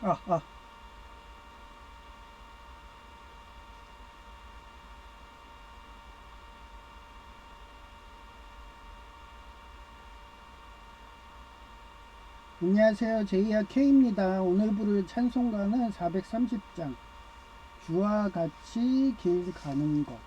아, 아. 안녕하세요. 제이야 K입니다. 오늘 부를 찬송가는 430장. 주와 같이 길 가는 것.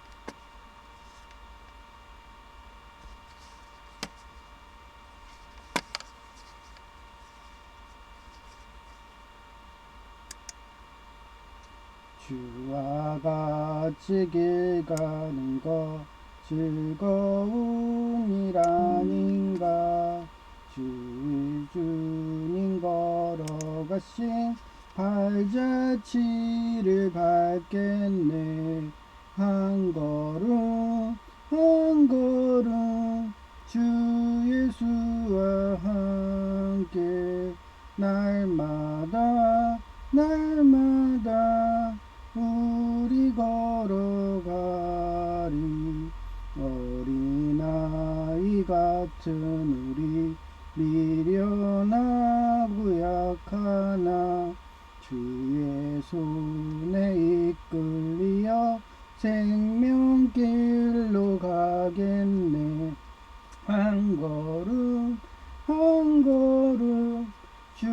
주와 같이 길 가는 것 즐거운 일 아닌가. 주님 걸어가신 발자취를 밟겠네. 한 걸음 한 걸음 주 예수와 함께 날마다 날마다 우리 걸어가리. 어린아이 같은 우리 미련하고 약하나 주의 손에 이끌려 생명길로 가겠네. 한 걸음 한 걸음 주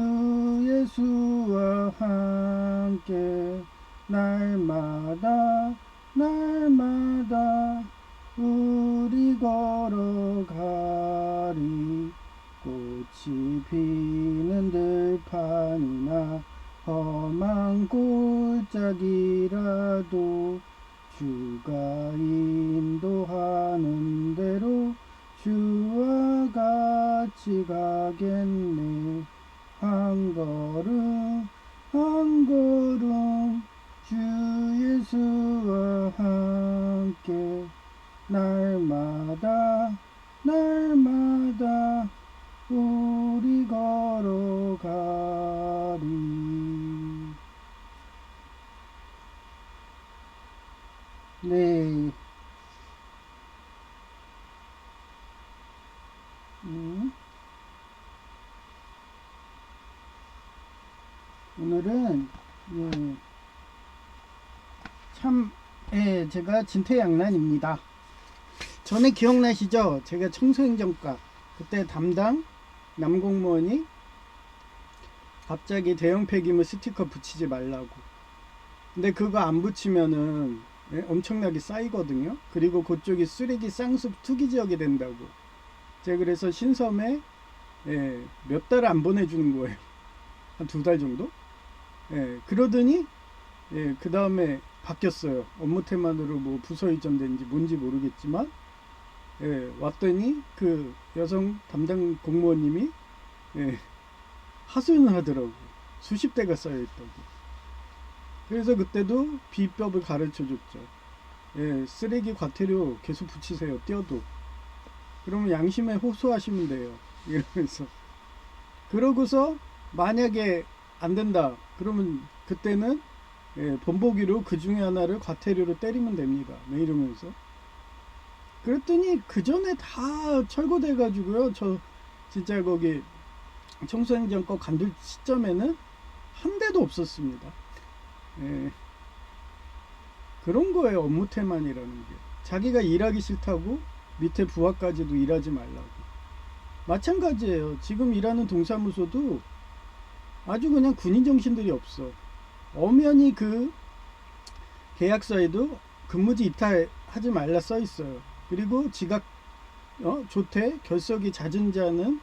예수와 함께 날마다 날마다 우리 걸어가리. 꽃이 피는 들판이나 험한 골짜기라도 주가 인도하는 대로 주와 같이 가겠네. 한 걸음 한 걸음 주 예수와 함께 날마다 날마다 우리 걸어가리. 네. 오늘은 예, 참 제가 진퇴양난입니다. 전에 기억나시죠? 제가 청소행정과 그때 담당 남공무원이 갑자기 대형 폐기물 스티커 붙이지 말라고. 근데 그거 안 붙이면은 엄청나게 쌓이거든요. 그리고 그쪽이 쓰레기 쌍숲 투기 지역이 된다고. 제가 그래서 신섬에 몇 달을 안 보내주는 거예요. 한 2달 정도? 그러더니 그 다음에 바뀌었어요. 업무 태만으로 뭐 부서 이전된지 뭔지 모르겠지만 왔더니 그 여성 담당 공무원님이 하소연을 하더라고. 수십 대가 쌓여있다고. 그래서 그때도 비법을 가르쳐 줬죠. 쓰레기 과태료 계속 붙이세요. 떼어도. 그러면 양심에 호소하시면 돼요. 이러면서. 그러고서 만약에 안 된다. 그러면 그때는 본보기로 그 중에 하나를 과태료로 때리면 됩니다. 네, 이러면서. 그랬더니 그 전에 다 철거돼 가지고요. 저 진짜 거기 청소행정과 간들 시점에는 한 대도 없었습니다. 예, 그런 거예요. 업무 태만이라는 게. 자기가 일하기 싫다고 밑에 부하까지도 일하지 말라고. 마찬가지예요. 지금 일하는 동사무소도 아주 그냥 군인 정신들이 없어. 엄연히 그 계약서에도 근무지 이탈하지 말라 써 있어요. 그리고 지각 조퇴 결석이 잦은 자는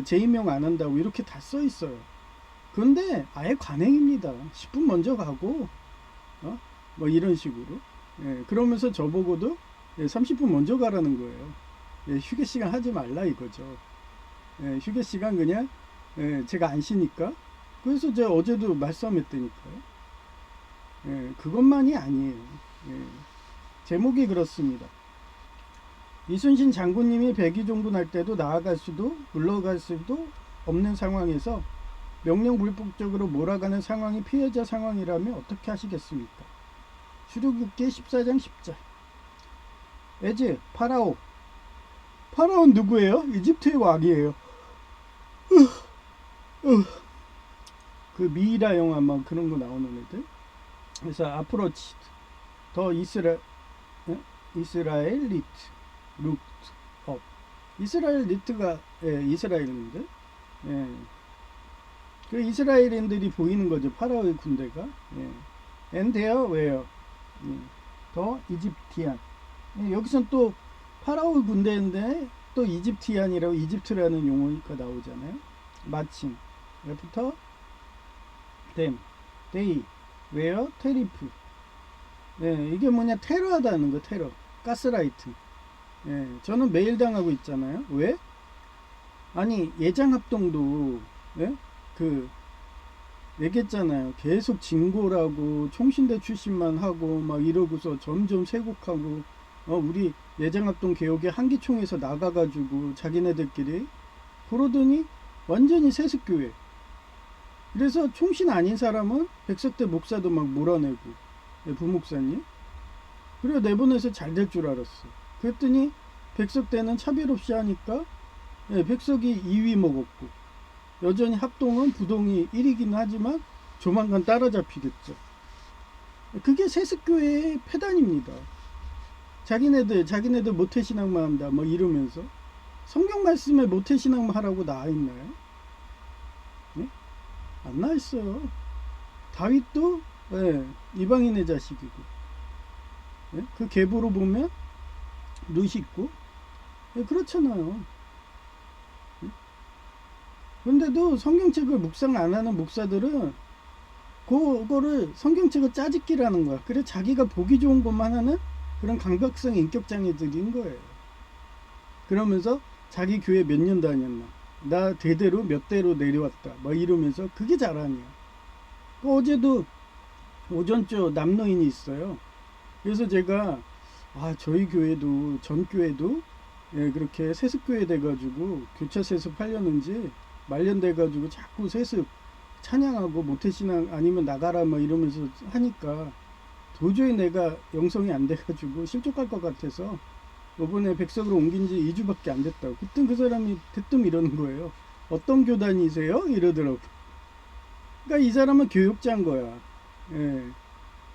재임용 안 한다고 이렇게 다 써 있어요. 그런데 아예 관행입니다. 10분 먼저 가고 뭐 이런 식으로. 그러면서 저보고도 30분 먼저 가라는 거예요. 휴게 시간 하지 말라 이거죠. 휴게 시간 그냥 제가 안 쉬니까. 그래서 제가 어제도 말싸움했다니까요. 그것만이 아니에요. 예, 제목이 그렇습니다. 이순신 장군님이 백의종군 할 때도 나아갈 수도 물러갈 수도 없는 상황에서 명령 불복적으로 몰아가는 상황이 피해자 상황이라면 어떻게 하시겠습니까? 출애굽기 14장 10절. 에즈 파라오. 파라오는 누구예요? 이집트의 왕이에요. 그 미이라 영화 막 그런 거 나오는 애들. 그래서 아프로치 더 이스라엘 리트 루트 업. 이스라엘 리트가 이스라엘인데, 예. 그 이스라엘인들이 보이는 거죠. 파라오의 군대가. 예. And there were 더 이집티안. 예. 여기선 또 파라오 군대인데 또 이집티안이라고 이집트라는 용어가 나오잖아요. 마침 애프터 them they were 테리프. 예, 이게 뭐냐, 테러하다는 거. 테러, 가스라이팅. 예, 저는 매일 당하고 있잖아요. 왜? 아니 예장합동도, 예? 그 얘기했잖아요. 계속 진고라고 총신대 출신만 하고 막 이러고서 점점 쇄국하고, 우리 예장합동 개혁의 한기총에서 나가가지고 자기네들끼리 그러더니 완전히 세습교회. 그래서 총신 아닌 사람은 백석대 목사도 막 몰아내고, 부목사님. 그리고 내보내서 잘 될 줄 알았어. 그랬더니 백석대는 차별 없이 하니까, 백석이 2위 먹었고, 여전히 합동은 부동이 1위긴 하지만 조만간 따라잡히겠죠. 그게 세습교회의 폐단입니다. 자기네들 모태신앙만 한다 뭐 이러면서, 성경 말씀에 모태신앙만 하라고 나와있나요? 네? 안 나와있어요. 다윗도 이방인의 자식이고, 그 계보로 보면 룻이 있고, 그렇잖아요. 그런데도 성경책을 묵상 안 하는 목사들은 그거를 성경책을 짜집기라는 거야. 그래 자기가 보기 좋은 것만 하는 그런 강박성 인격장애들인 거예요. 그러면서 자기 교회 몇 년 다녔나, 나 대대로 몇 대로 내려왔다 막 이러면서 그게 자랑이야. 어제도 오전주 남노인이 있어요. 그래서 제가 저희 교회도 전 교회도 그렇게 세습교회 돼가지고 교차 세습하려는지 말년돼가지고 자꾸 세습 찬양하고 모태신앙 아니면 나가라 막 이러면서 하니까 도저히 내가 영성이 안 돼가지고 실족할 것 같아서 이번에 백석으로 옮긴 지 2주밖에 안 됐다고. 그때 그 사람이 대뜸 이러는 거예요. 어떤 교단이세요? 이러더라고. 그러니까 이 사람은 교육자인 거야.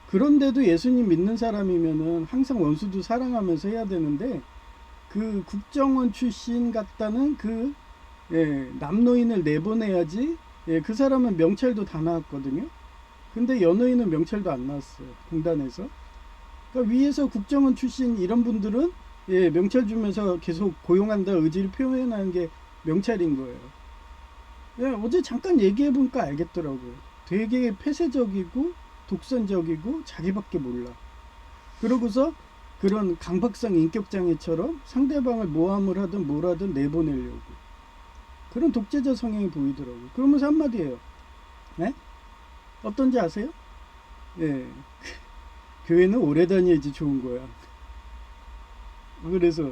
그런데도 예수님 믿는 사람이면은 항상 원수도 사랑하면서 해야 되는데, 그 국정원 출신 같다는 그 남노인을 내보내야지. 그 사람은 명찰도 다 나왔거든요. 근데 연노인은 명찰도 안 나왔어요, 공단에서. 그러니까 위에서 국정원 출신 이런 분들은 명찰 주면서 계속 고용한다 의지를 표현하는 게 명찰인 거예요. 어제 잠깐 얘기해보니까 알겠더라고요. 되게 폐쇄적이고 독선적이고 자기밖에 몰라. 그러고서 그런 강박성 인격장애처럼 상대방을 모함을 하든 뭘 하든 내보내려고, 그런 독재자 성향이 보이더라고요. 그러면서 한마디 해요. 어떤지 아세요? 교회는 오래 다녀야지 좋은 거야. 그래서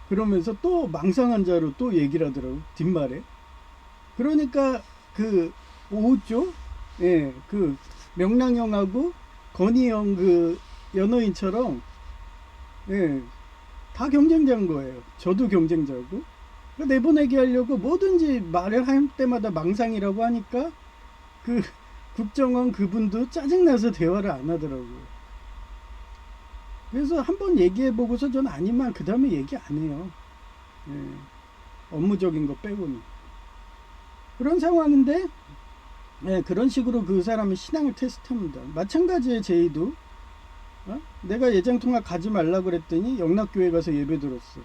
그러면서 또 망상한 자로 또 얘기를 하더라고요, 뒷말에. 그러니까 그 오후쪽 그 명랑형하고 건희형 그 연호인처럼 다 경쟁자인 거예요. 저도 경쟁자고. 그러니까 내보내게 하려고 뭐든지 말을 할 때마다 망상이라고 하니까 그 국정원 그분도 짜증나서 대화를 안 하더라고요. 그래서 한번 얘기해보고서 저는 아니면 그 다음에 얘기 안 해요. 업무적인 거 빼고는. 그런 상황인데 그런 식으로 그 사람의 신앙을 테스트합니다. 마찬가지의 제이도 내가 예장통학 가지 말라고 그랬더니 영락교회 가서 예배 들었어.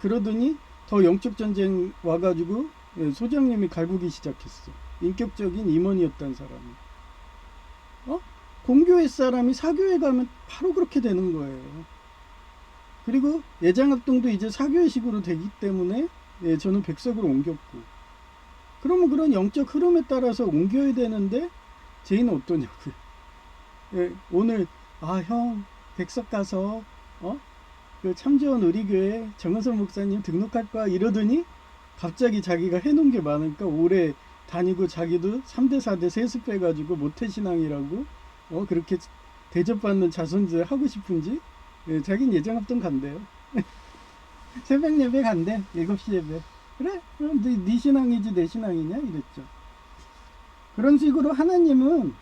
그러더니 더 영적 전쟁 와가지고 소장님이 갈구기 시작했어. 인격적인 임원이었던 사람이. 공교회 사람이 사교회 가면 바로 그렇게 되는 거예요. 그리고 예장합동도 이제 사교회식으로 되기 때문에 저는 백석으로 옮겼고, 그러면 그런 영적 흐름에 따라서 옮겨야 되는데 제이는 어떠냐고요. 오늘 형 백석 가서 그 참지원 우리교회 정은선 목사님 등록할 거야 이러더니 갑자기 자기가 해놓은 게 많으니까 오래 다니고 자기도 3대 4대 세습해가지고 모태신앙이라고 그렇게 대접받는 자손들 하고 싶은지 자기는 예장합동 간대요. 새벽 예배 간대. 7시 예배. 그래? 그럼 네 신앙이지 내 신앙이냐? 이랬죠. 그런 식으로 하나님은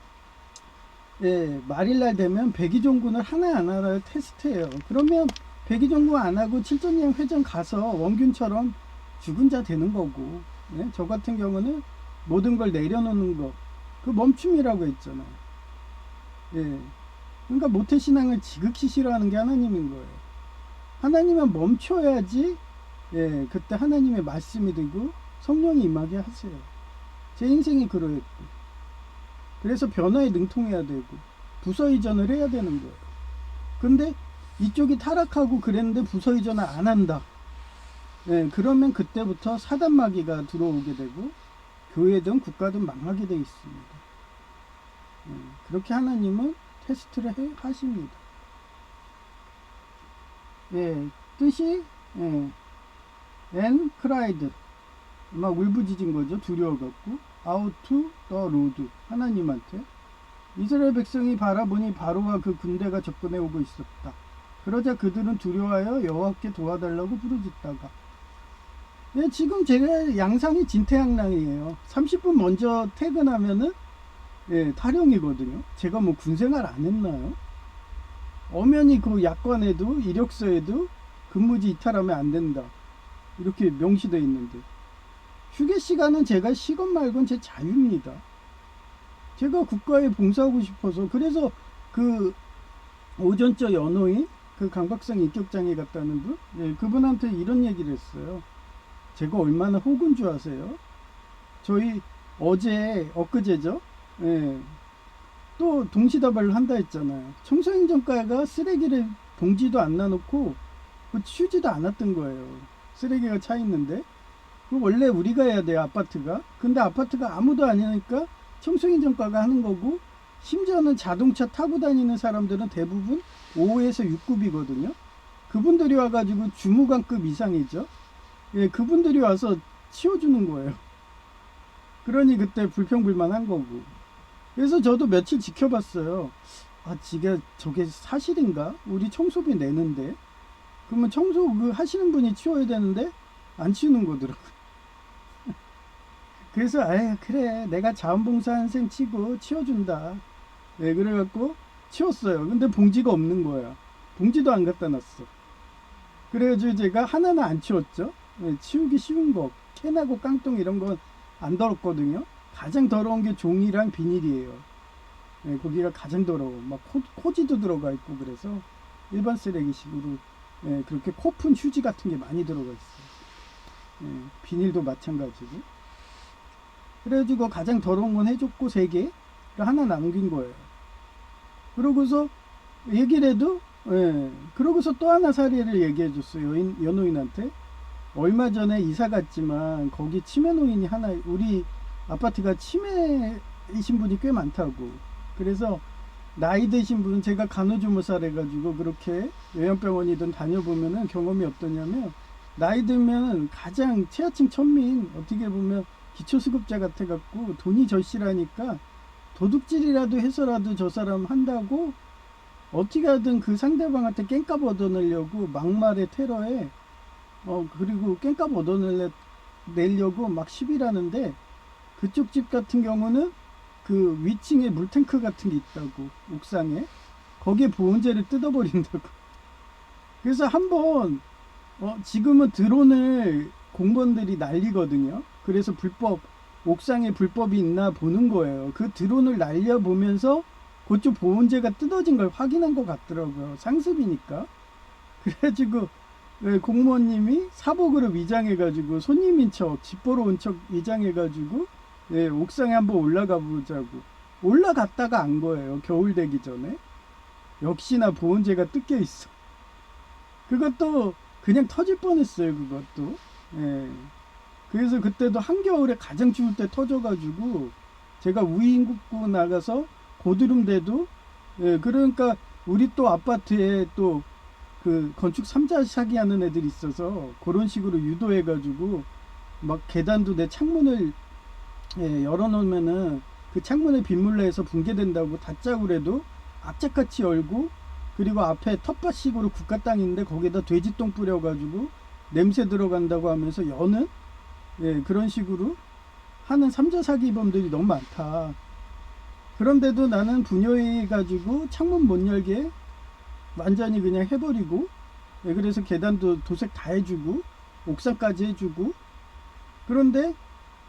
예, 말일날 되면 백의종군을 하나 안 하나를 테스트해요. 그러면 백의종군 안 하고 칠전령 회전 가서 원균처럼 죽은 자 되는 거고, 예? 저 같은 경우는 모든 걸 내려놓는 거, 그 멈춤이라고 했잖아요. 예. 그러니까 모태신앙을 지극히 싫어하는 게 하나님인 거예요. 하나님은 멈춰야지, 예, 그때 하나님의 말씀이 되고 성령이 임하게 하세요. 제 인생이 그러했고. 그래서 변화에 능통해야 되고 부서 이전을 해야 되는 거예요. 근데 이쪽이 타락하고 그랬는데 부서 이전을 안 한다. 예, 그러면 그때부터 사단 마귀가 들어오게 되고 교회든 국가든 망하게 되어 있습니다. 예, 그렇게 하나님은 테스트를 하십니다. 예, 뜻이 and cried, 막 울부짖은 거죠. 두려워갖고 out to the road, 하나님한테. 이스라엘 백성이 바라보니 바로와 그 군대가 접근해 오고 있었다. 그러자 그들은 두려워하여 여호와께 도와달라고 부르짖다가, 예, 지금 제가 양상이 진퇴양난이에요. 30분 먼저 퇴근하면은 예, 타령이거든요. 제가 뭐 군생활 안 했나요? 엄연히 그 약관에도 이력서에도 근무지 이탈하면 안 된다, 이렇게 명시되어 있는데, 휴게 시간은 제가 시건 말건 제 자유입니다. 제가 국가에 봉사하고 싶어서. 그래서 그 오전저 연호인, 그 강박성 인격장애 갔다는 분, 예, 그분한테 이런 얘기를 했어요. 제가 얼마나 호구인 줄 아세요? 저희 엊그제죠? 예, 또 동시다발을 한다 했잖아요. 청소행정과가 쓰레기를 봉지도 안 놔놓고 치우지도 않았던 거예요. 쓰레기가 차 있는데. 그 원래 우리가 해야 돼요, 아파트가. 근데 아파트가 아무도 안 하니까 청소행정과가 하는 거고, 심지어는 자동차 타고 다니는 사람들은 대부분 5에서 6급이거든요. 그분들이 와가지고 주무관급 이상이죠. 예, 그분들이 와서 치워주는 거예요. 그러니 그때 불평불만한 거고. 그래서 저도 며칠 지켜봤어요. 아, 저게 사실인가? 우리 청소비 내는데. 그러면 청소 하시는 분이 치워야 되는데 안 치우는 거더라고요. 그래서 그래, 내가 자원봉사한 셈 치고 치워준다. 네, 그래갖고 치웠어요. 근데 봉지가 없는 거야. 봉지도 안 갖다 놨어. 그래가지고 제가 하나는 안 치웠죠. 네, 치우기 쉬운 거, 캔하고 깡통 이런 건 안 더럽거든요. 가장 더러운 게 종이랑 비닐이에요. 네, 거기가 가장 더러워. 막 코지도 들어가 있고. 그래서 일반 쓰레기식으로, 네, 그렇게 코푼 휴지 같은 게 많이 들어가 있어요. 네, 비닐도 마찬가지고. 그래가지고 가장 더러운 건 해줬고 3개 하나 남긴 거예요. 그러고서 얘기를 해도, 예, 그러고서 또 하나 사례를 얘기해 줬어요. 연호인한테. 얼마 전에 이사 갔지만 거기 치매 노인이 하나, 우리 아파트가 치매이신 분이 꽤 많다고. 그래서 나이 드신 분은, 제가 간호조무사를 해가지고 그렇게 요양병원이든 다녀보면은 경험이 어떠냐면, 나이 들면 가장 최하층 천민, 어떻게 보면 기초수급자 같아갖고 돈이 절실하니까 도둑질이라도 해서라도 저 사람 한다고 어떻게 하든 그 상대방한테 깽값 얻어내려고 막말에 테러에, 그리고 깽값 얻어내려고 막 시비라는데, 그쪽 집 같은 경우는 그 위층에 물탱크 같은 게 있다고, 옥상에. 거기에 보온재를 뜯어버린다고. 그래서 한번 지금은 드론을 공무원들이 날리거든요. 그래서 옥상에 불법이 있나 보는 거예요. 그 드론을 날려보면서 그쪽 보온재가 뜯어진 걸 확인한 것 같더라고요. 상습이니까. 그래가지고 공무원님이 사복으로 위장해가지고, 손님인 척, 집 보러 온 척 위장해가지고, 예, 옥상에 한번 올라가 보자고. 올라갔다가 안 거예요. 겨울 되기 전에. 역시나 보온재가 뜯겨 있어. 그것도 그냥 터질 뻔했어요. 그것도. 예. 그래서 그때도 한겨울에 가장 추울 때 터져가지고 제가 우인국구 나가서 고드름대도, 예, 그러니까 우리 또 아파트에 또 그 건축 3자 사기하는 애들이 있어서 그런 식으로 유도해가지고 막 계단도 내 창문을, 예, 열어놓으면은 그 창문에 빗물 내서 붕괴된다고 다짜고 그래도 악착같이 열고, 그리고 앞에 텃밭식으로 국가 땅인데 거기다 돼지똥 뿌려가지고 냄새 들어간다고 하면서 여는, 예, 그런 식으로 하는 삼자 사기범들이 너무 많다. 그런데도 나는 분여해가지고 창문 못 열게 완전히 그냥 해버리고, 그래서 계단도 도색 다 해주고 옥상까지 해주고. 그런데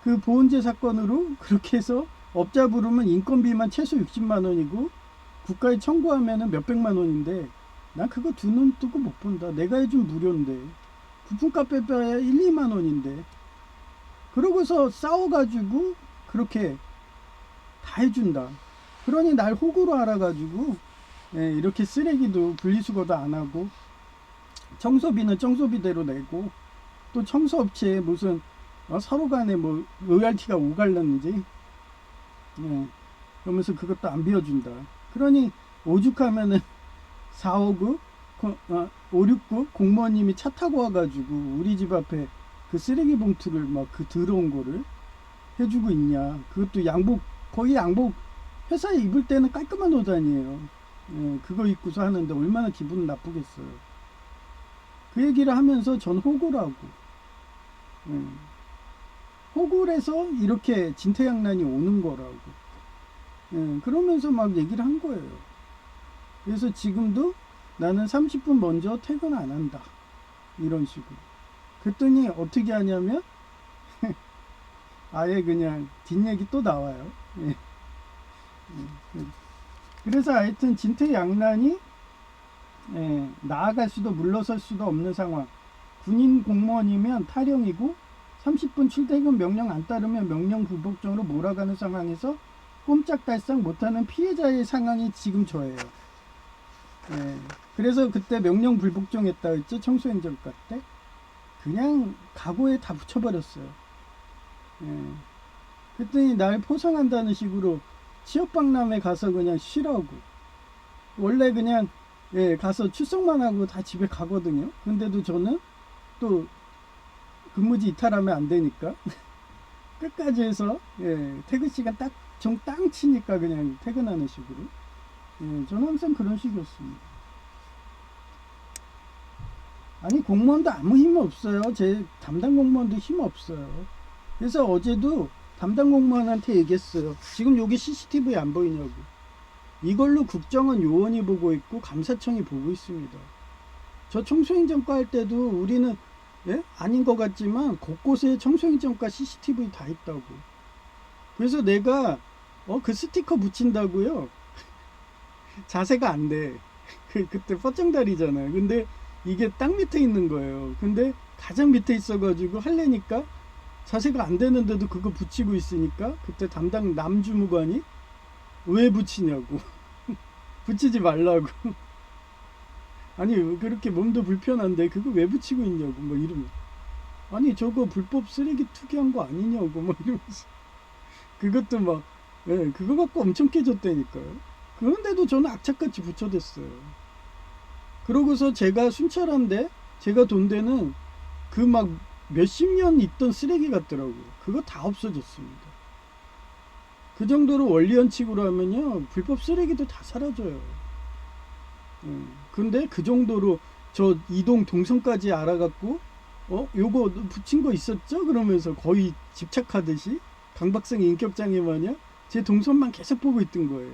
그 보은제 사건으로 그렇게 해서 업자 부르면 인건비만 최소 60만 원이고 국가에 청구하면은 몇백만 원인데 난 그거 두 눈 뜨고 못 본다. 내가 해준 무료인데 부품값 빼봐야 1, 2만 원인데. 그러고서 싸워가지고 그렇게 다 해준다. 그러니 날 호구로 알아가지고 이렇게 쓰레기도 분리수거도 안 하고 청소비는 청소비대로 내고, 또 청소업체에 무슨 서로 간에 뭐 로얄티가 오갈랐는지 그러면서 그것도 안 비워준다. 그러니 오죽하면은 4, 5급 5, 6급 공무원님이 차 타고 와가지고 우리 집 앞에 그 쓰레기 봉투를 막 그 더러운 거를 해주고 있냐. 그것도 양복, 거의 양복, 회사에 입을 때는 깔끔한 옷 아니에요. 그거 입고서 하는데 얼마나 기분 나쁘겠어요. 그 얘기를 하면서 전 호구라고. 호구에서 이렇게 진퇴양난이 오는 거라고. 그러면서 막 얘기를 한 거예요. 그래서 지금도 나는 30분 먼저 퇴근 안 한다. 이런 식으로. 그랬더니 어떻게 하냐면 아예 그냥 뒷얘기 또 나와요. 그래서 하여튼 진퇴양난이 나아갈 수도 물러설 수도 없는 상황. 군인 공무원이면 탈영이고 30분 출퇴근 명령 안 따르면 명령 불복종으로 몰아가는 상황에서 꼼짝달싹 못하는 피해자의 상황이 지금 저예요. 그래서 그때 명령 불복종했다 했죠. 청소행정과 때. 그냥 각오에 다 붙여버렸어요. 그랬더니 날 포상한다는 식으로 취업박람회 가서 그냥 쉬라고. 원래 그냥 가서 출석만 하고 다 집에 가거든요. 근데도 저는 또 근무지 이탈하면 안 되니까 끝까지 해서 퇴근 시간 딱 정 땅 치니까 그냥 퇴근하는 식으로. 저는 항상 그런 식이었습니다. 아니 공무원도 아무 힘 없어요. 제 담당 공무원도 힘 없어요. 그래서 어제도 담당 공무원한테 얘기했어요. 지금 여기 CCTV 안 보이냐고. 이걸로 국정원 요원이 보고 있고 감사청이 보고 있습니다. 저 청소행정과 할 때도 우리는 아닌 것 같지만 곳곳에 청소행정과 CCTV 다 있다고. 그래서 내가 그 스티커 붙인다고요. 자세가 안 돼. 그때 뻗정다리잖아요. 근데 이게 땅 밑에 있는 거예요. 근데 가장 밑에 있어가지고 하려니까 자세가 안 되는데도 그거 붙이고 있으니까 그때 담당 남주무관이 왜 붙이냐고. 붙이지 말라고. 아니 그렇게 몸도 불편한데 그거 왜 붙이고 있냐고 뭐 이러면, 아니 저거 불법 쓰레기 투기한 거 아니냐고 막 이러면서 그것도 막 그거 갖고 엄청 깨졌다니까요. 그런데도 저는 악착같이 붙여댔어요. 그러고서 제가 순찰한데 제가 돈 데는 그 막 몇십 년 있던 쓰레기 같더라고요. 그거 다 없어졌습니다. 그 정도로 원리원칙으로 하면요 불법 쓰레기도 다 사라져요. 근데 그 정도로 저 이동 동선까지 알아갖고 요거 붙인 거 있었죠? 그러면서 거의 집착하듯이 강박성 인격장애 마냥 제 동선만 계속 보고 있던 거예요.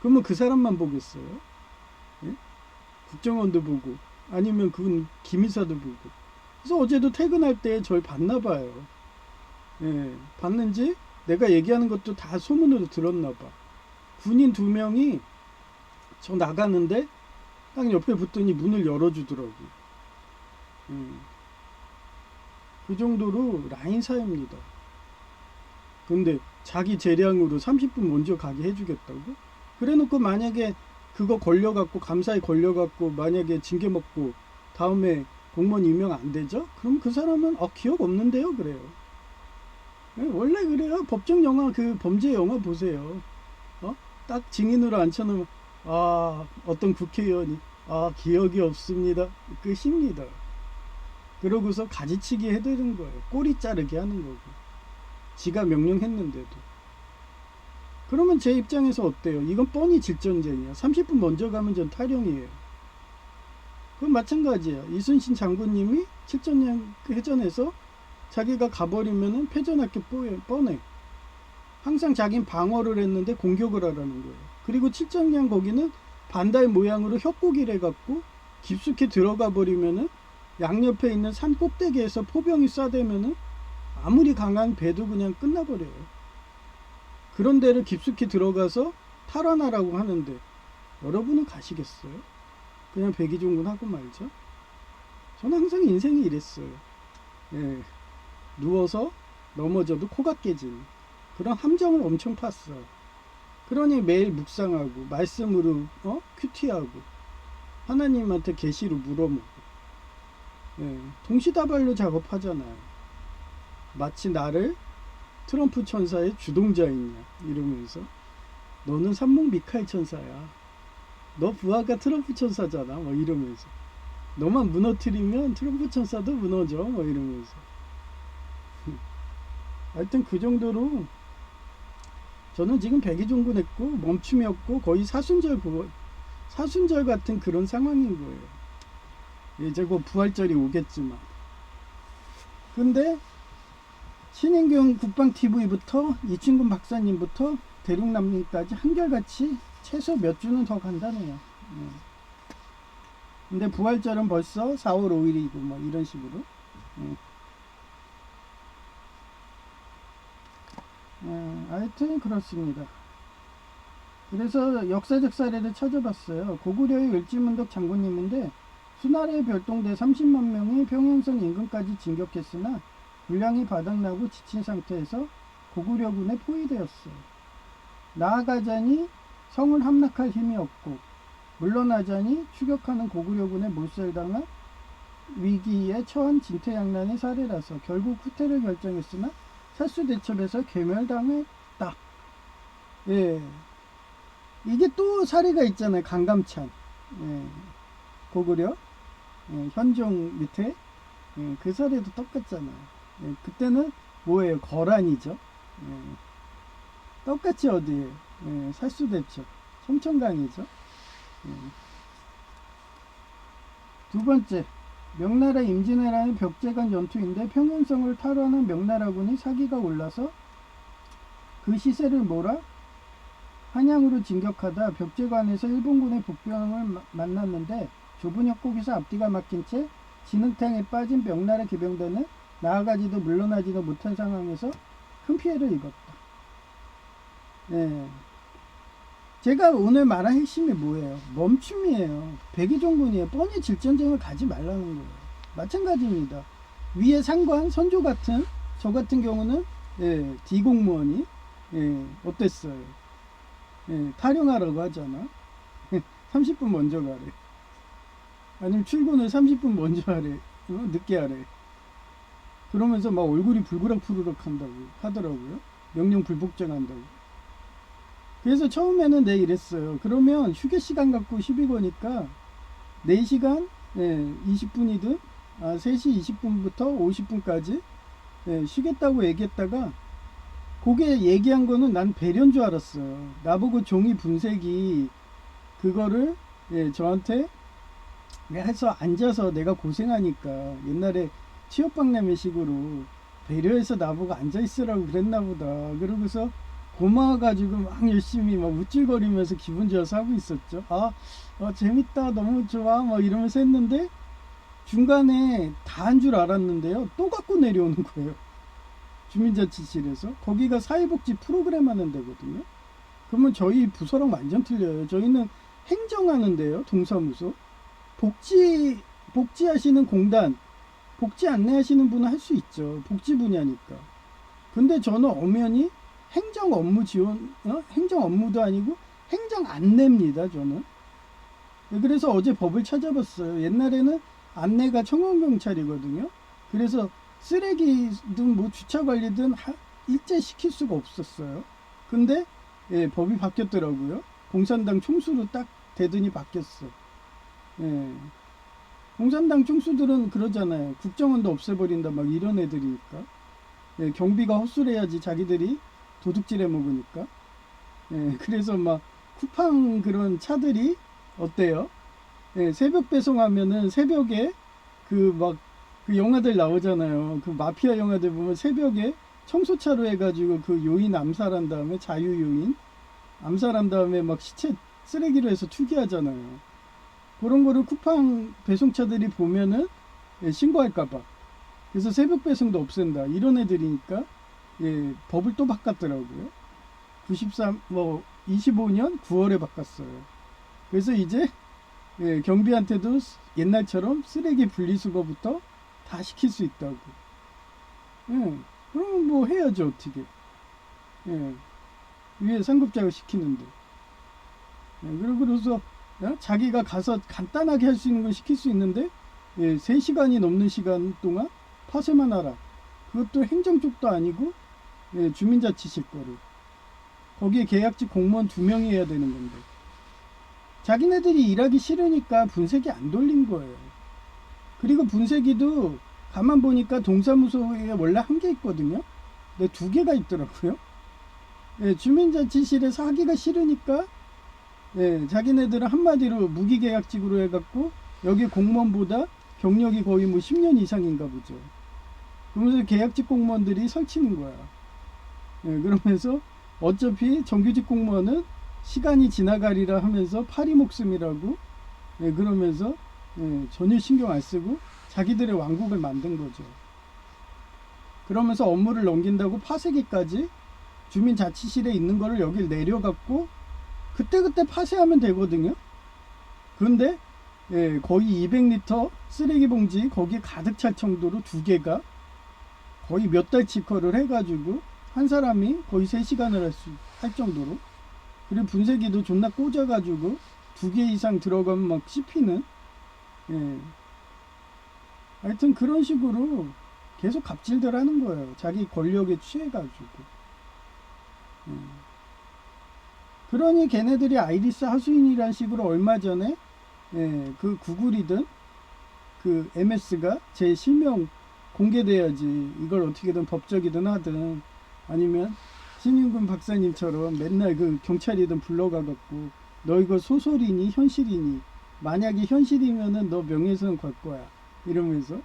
그러면 그 사람만 보겠어요? 국정원도 보고 아니면 그건 기미사도 보고. 그래서 어제도 퇴근할 때 절 봤나 봐요. 봤는지 내가 얘기하는 것도 다 소문으로 들었나 봐. 군인 2명이 저 나가는데 딱 옆에 붙더니 문을 열어주더라고. 그 정도로 라인사입니다. 근데 자기 재량으로 30분 먼저 가게 해주겠다고? 그래놓고 만약에 그거 걸려갖고 감사에 걸려갖고 만약에 징계 먹고 다음에 공무원 임명 안 되죠? 그럼 그 사람은 기억 없는데요 그래요. 원래 그래요. 법정 영화 그 범죄 영화 보세요. 딱 증인으로 앉혀놓으면 어떤 국회의원이 기억이 없습니다. 끝입니다. 그러고서 가지치기 해대는 거예요. 꼬리 자르게 하는 거고. 지가 명령했는데도. 그러면 제 입장에서 어때요? 이건 뻔히 질전쟁이야. 30분 먼저 가면 전 탈영이에요. 그건 마찬가지야. 이순신 장군님이 7.년 해전에서 자기가 가버리면은 패전할 게 뻔해. 항상 자긴 방어를 했는데 공격을 하라는 거예요. 그리고 칠정리한 거기는 반달 모양으로 협곡이래 갖고 깊숙이 들어가 버리면은 양옆에 있는 산 꼭대기에서 포병이 쏴대면은 아무리 강한 배도 그냥 끝나버려요. 그런 데를 깊숙이 들어가서 탈환하라고 하는데 여러분은 가시겠어요? 그냥 백의종군 하고 말죠. 저는 항상 인생이 이랬어요. 예, 누워서 넘어져도 코가 깨지는 그런 함정을 엄청 팠어. 그러니 매일 묵상하고 말씀으로 큐티하고 하나님한테 계시로 물어보고 예, 동시다발로 작업하잖아요. 마치 나를 트럼프 천사의 주동자이냐 이러면서 너는 삼목 미카엘 천사야. 너 부하가 트럼프 천사잖아. 뭐 이러면서 너만 무너뜨리면 트럼프 천사도 무너져. 뭐 이러면서 하여튼 그 정도로 저는 지금 백의종군했고 멈춤이 없고 거의 사순절 같은 그런 상황인 거예요. 이제 곧 부활절이 오겠지만 근데 신인경 국방TV부터 이춘근 박사님부터 대륙남님까지 한결같이 최소 몇 주는 더 간다네요. 근데 부활절은 벌써 4월 5일이고 뭐 이런 식으로 하여튼 그렇습니다. 그래서 역사적 사례를 찾아봤어요. 고구려의 을지문덕 장군님인데 수나라의 별동대 30만 명이 평양성 인근까지 진격했으나 군량이 바닥나고 지친 상태에서 고구려군에 포위되었어요. 나아가자니 성을 함락할 힘이 없고 물러나자니 추격하는 고구려군에 몰살당한 위기에 처한 진퇴양난의 사례라서 결국 후퇴를 결정했으나 살수대첩에서 괴멸당했다. 예, 이게 또 사례가 있잖아요. 강감찬 고구려 현종 밑에 그 사례도 똑같잖아요. 그때는 뭐예요? 거란이죠. 똑같이 어디에 살수대첩 청천강이죠. 두 번째 명나라 임진왜란의 벽제간 전투인데 평양성을 탈환한 명나라군이 사기가 올라서 그 시세를 몰아 한양으로 진격하다 벽제관에서 일본군의 복병을 만났는데 좁은 협곡에서 앞뒤가 막힌 채 진흙탕에 빠진 명나라 기병대는 나아가지도 물러나지도 못한 상황에서 큰 피해를 입었다. 제가 오늘 말한 핵심이 뭐예요? 멈춤이에요. 백의종군이에요. 뻔히 질전쟁을 가지 말라는 거예요. 마찬가지입니다. 위에 상관, 선조 같은 저 같은 경우는 D공무원이 어땠어요? 타령하라고 하잖아. 30분 먼저 가래. 아니면 출근을 30분 먼저 하래. 늦게 하래. 그러면서 막 얼굴이 불그락푸르락 한다고 하더라고요. 명령 불복종 한다고. 그래서 처음에는 이랬어요. 그러면 휴게 시간 갖고 시비 거니까 4시간 20분이든 3시 20분부터 50분까지 쉬겠다고 얘기했다가 그게 얘기한 거는 난 배려인 줄 알았어요. 나보고 종이 분쇄기 그거를 저한테 해서 앉아서 내가 고생하니까 옛날에 취업박람회식으로 배려해서 나보고 앉아있으라고 그랬나 보다. 그러고서 고마워가지고 막 열심히 막 우쭐거리면서 기분 좋아서 하고 있었죠. 재밌다, 너무 좋아, 막 이러면서 했는데 중간에 다 한 줄 알았는데요. 또 갖고 내려오는 거예요. 주민자치실에서. 거기가 사회복지 프로그램 하는 데거든요. 그러면 저희 부서랑 완전 틀려요. 저희는 행정하는데요. 동사무소. 복지하시는 공단, 복지 안내하시는 분은 할 수 있죠. 복지 분야니까. 근데 저는 엄연히 행정 업무 지원, 행정 업무도 아니고 행정 안내입니다, 저는. 그래서 어제 법을 찾아봤어요. 옛날에는 안내가 청원경찰이거든요. 그래서 쓰레기든 뭐 주차 관리든 일제 시킬 수가 없었어요. 근데 법이 바뀌었더라고요. 공산당 총수로 딱 되더니 바뀌었어. 공산당 총수들은 그러잖아요. 국정원도 없애버린다 막 이런 애들이니까. 경비가 헛술해야지 자기들이 도둑질해 먹으니까. 그래서 막 쿠팡 그런 차들이 어때요? 새벽 배송하면은 새벽에 그 막 그 영화들 나오잖아요. 그 마피아 영화들 보면 새벽에 청소차로 해가지고 그 요인 암살한 다음에 자유 요인 암살한 다음에 막 시체 쓰레기로 해서 투기하잖아요. 그런 거를 쿠팡 배송차들이 보면은 신고할까봐. 그래서 새벽 배송도 없앤다. 이런 애들이니까 법을 또 바꿨더라고요. 25년 9월에 바꿨어요. 그래서 이제 경비한테도 옛날처럼 쓰레기 분리수거부터 다 시킬 수 있다고. 그러면 뭐 해야죠 어떻게. 위에 상급자가 시키는데. 그래서 자기가 가서 간단하게 할 수 있는 건 시킬 수 있는데 3시간이 넘는 시간 동안 파쇄만 하라. 그것도 행정 쪽도 아니고 주민자치실 거를. 거기에 계약직 공무원 2명이 해야 되는 건데. 자기네들이 일하기 싫으니까 분쇄기 안 돌린 거예요. 그리고 분쇄기도 가만 보니까 동사무소에 원래 1개 있거든요. 근데 2개가 있더라고요. 주민자치실에서 하기가 싫으니까 자기네들은 한마디로 무기계약직으로 해갖고 여기 공무원보다 경력이 거의 뭐 10년 이상인가 보죠. 그러면서 계약직 공무원들이 설치는 거야. 그러면서 어차피 정규직 공무원은 시간이 지나가리라 하면서 파리 목숨이라고 그러면서 전혀 신경 안 쓰고 자기들의 왕국을 만든 거죠. 그러면서 업무를 넘긴다고 파쇄기까지 주민자치실에 있는 거를 여길 내려갖고 그때그때 파쇄하면 되거든요. 그런데 거의 200리터 쓰레기 봉지 거기에 가득 찰 정도로 2개가 거의 몇 달 직허를 해가지고 한 사람이 거의 3시간을 할 정도로, 그리고 분쇄기도 존나 꽂아가지고 2개 이상 들어가면 막 씹히는, 하여튼 그런 식으로 계속 갑질들 하는 거예요. 자기 권력에 취해가지고. 그러니 걔네들이 아이리스 하수인이라는 식으로 얼마 전에 그 구글이든 그 MS가 제 실명 공개돼야지 이걸 어떻게든 법적이든 하든 아니면 신윤근 박사님처럼 맨날 그 경찰이든 불러가갖고 너 이거 소설이니 현실이니, 만약에 현실이면은 너 명예훼손 걸 거야 이러면서,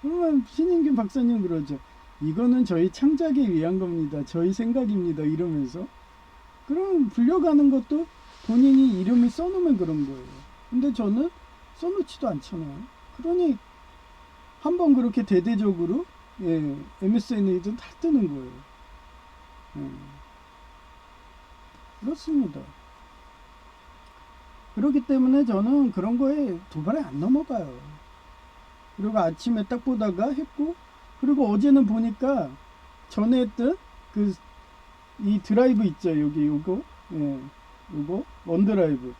그러면 신윤근 박사님 그러죠. 이거는 저희 창작에 위한 겁니다. 저희 생각입니다. 이러면서. 그럼 불려가는 것도 본인이 이름을 써놓으면 그런 거예요. 근데 저는 써놓지도 않잖아요. 그러니 한번 그렇게 대대적으로 MSN에도 다 뜨는 거예요. 그렇습니다. 그렇기 때문에 저는 그런 거에 도발에 안 넘어가요. 그리고 아침에 딱 보다가 했고, 그리고 어제는 보니까 전에 했던 이 드라이브 있죠. 여기 요거 요거 원드라이브,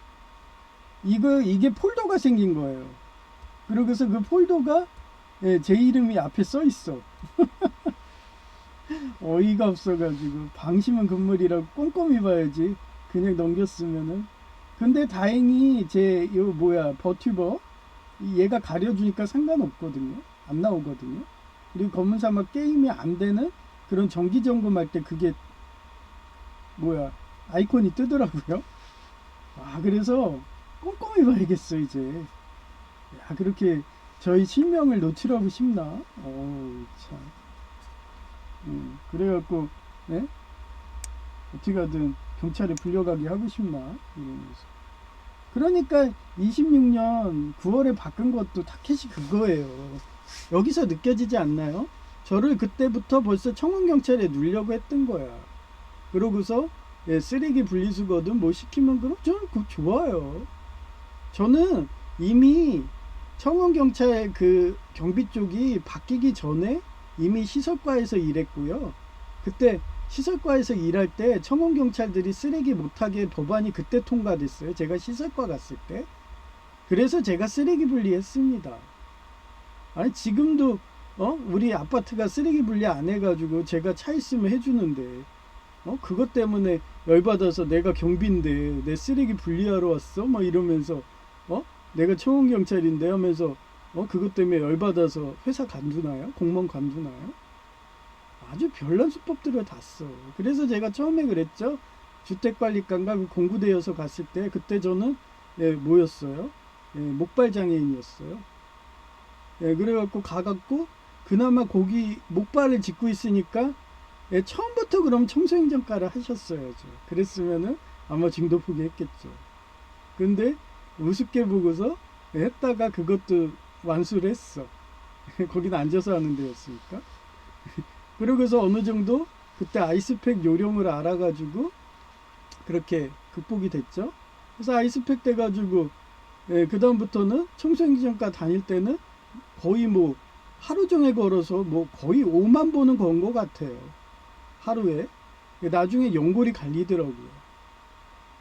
이게 폴더가 생긴 거예요. 그러고서 그 폴더가 제 이름이 앞에 써 있어. 어이가 없어가지고 방심은 금물이라고 꼼꼼히 봐야지 그냥 넘겼으면은. 근데 다행히 제 버튜버 얘가 가려주니까 상관없거든요. 안 나오거든요. 그리고 검은 사막 게임이 안 되는 그런 정기 점검할 때 그게 아이콘이 뜨더라고요. 그래서 꼼꼼히 봐야겠어 이제. 그렇게 저희 실명을 노출하고 싶나? 참. 그래갖고 어떻게 하든 경찰에 불려가게 하고 싶나 이러면서. 그러니까 26년 9월에 바꾼 것도 타켓이 그거예요. 여기서 느껴지지 않나요? 저를 그때부터 벌써 청원경찰에 누려고 했던 거야. 그러고서 쓰레기 분리수거든 뭐 시키면 저는 그거 좋아요. 저는 이미 청원경찰 그 경비 쪽이 바뀌기 전에 이미 시설과에서 일했고요. 그때 시설과에서 일할 때 청원경찰들이 쓰레기 못하게 법안이 그때 통과됐어요. 제가 시설과 갔을 때. 그래서 제가 쓰레기 분리했습니다. 아니 지금도 우리 아파트가 쓰레기 분리 안 해가지고 제가 차 있으면 해주는데 그것 때문에 열받아서 내가 경비인데 내 쓰레기 분리하러 왔어? 막 이러면서 내가 청원경찰인데 하면서 그것 때문에 열받아서 회사 간두나요? 공무원 간두나요? 아주 별난 수법들을 다 써. 그래서 제가 처음에 그랬죠. 주택관리과인가 공구대여서 갔을 때 그때 저는 뭐였어요? 목발장애인이었어요. 예, 그래갖고 가갖고 그나마 고기 목발을 짚고 있으니까 예, 처음부터 그럼 청소행정가를 하셨어야죠. 그랬으면은 아마 중도 포기했겠죠. 근데 우습게 보고서 했다가 그것도 완수를 했어. 거기는 앉아서 하는 데였으니까. 그러고서 어느 정도 그때 아이스팩 요령을 알아가지고 그렇게 극복이 됐죠. 그래서 아이스팩 돼가지고 예, 그 다음부터는 청소행정과 다닐 때는 거의 뭐 하루 종일 걸어서 뭐 거의 5만 번은 건 것 같아요. 하루에. 나중에 연골이 갈리더라고요.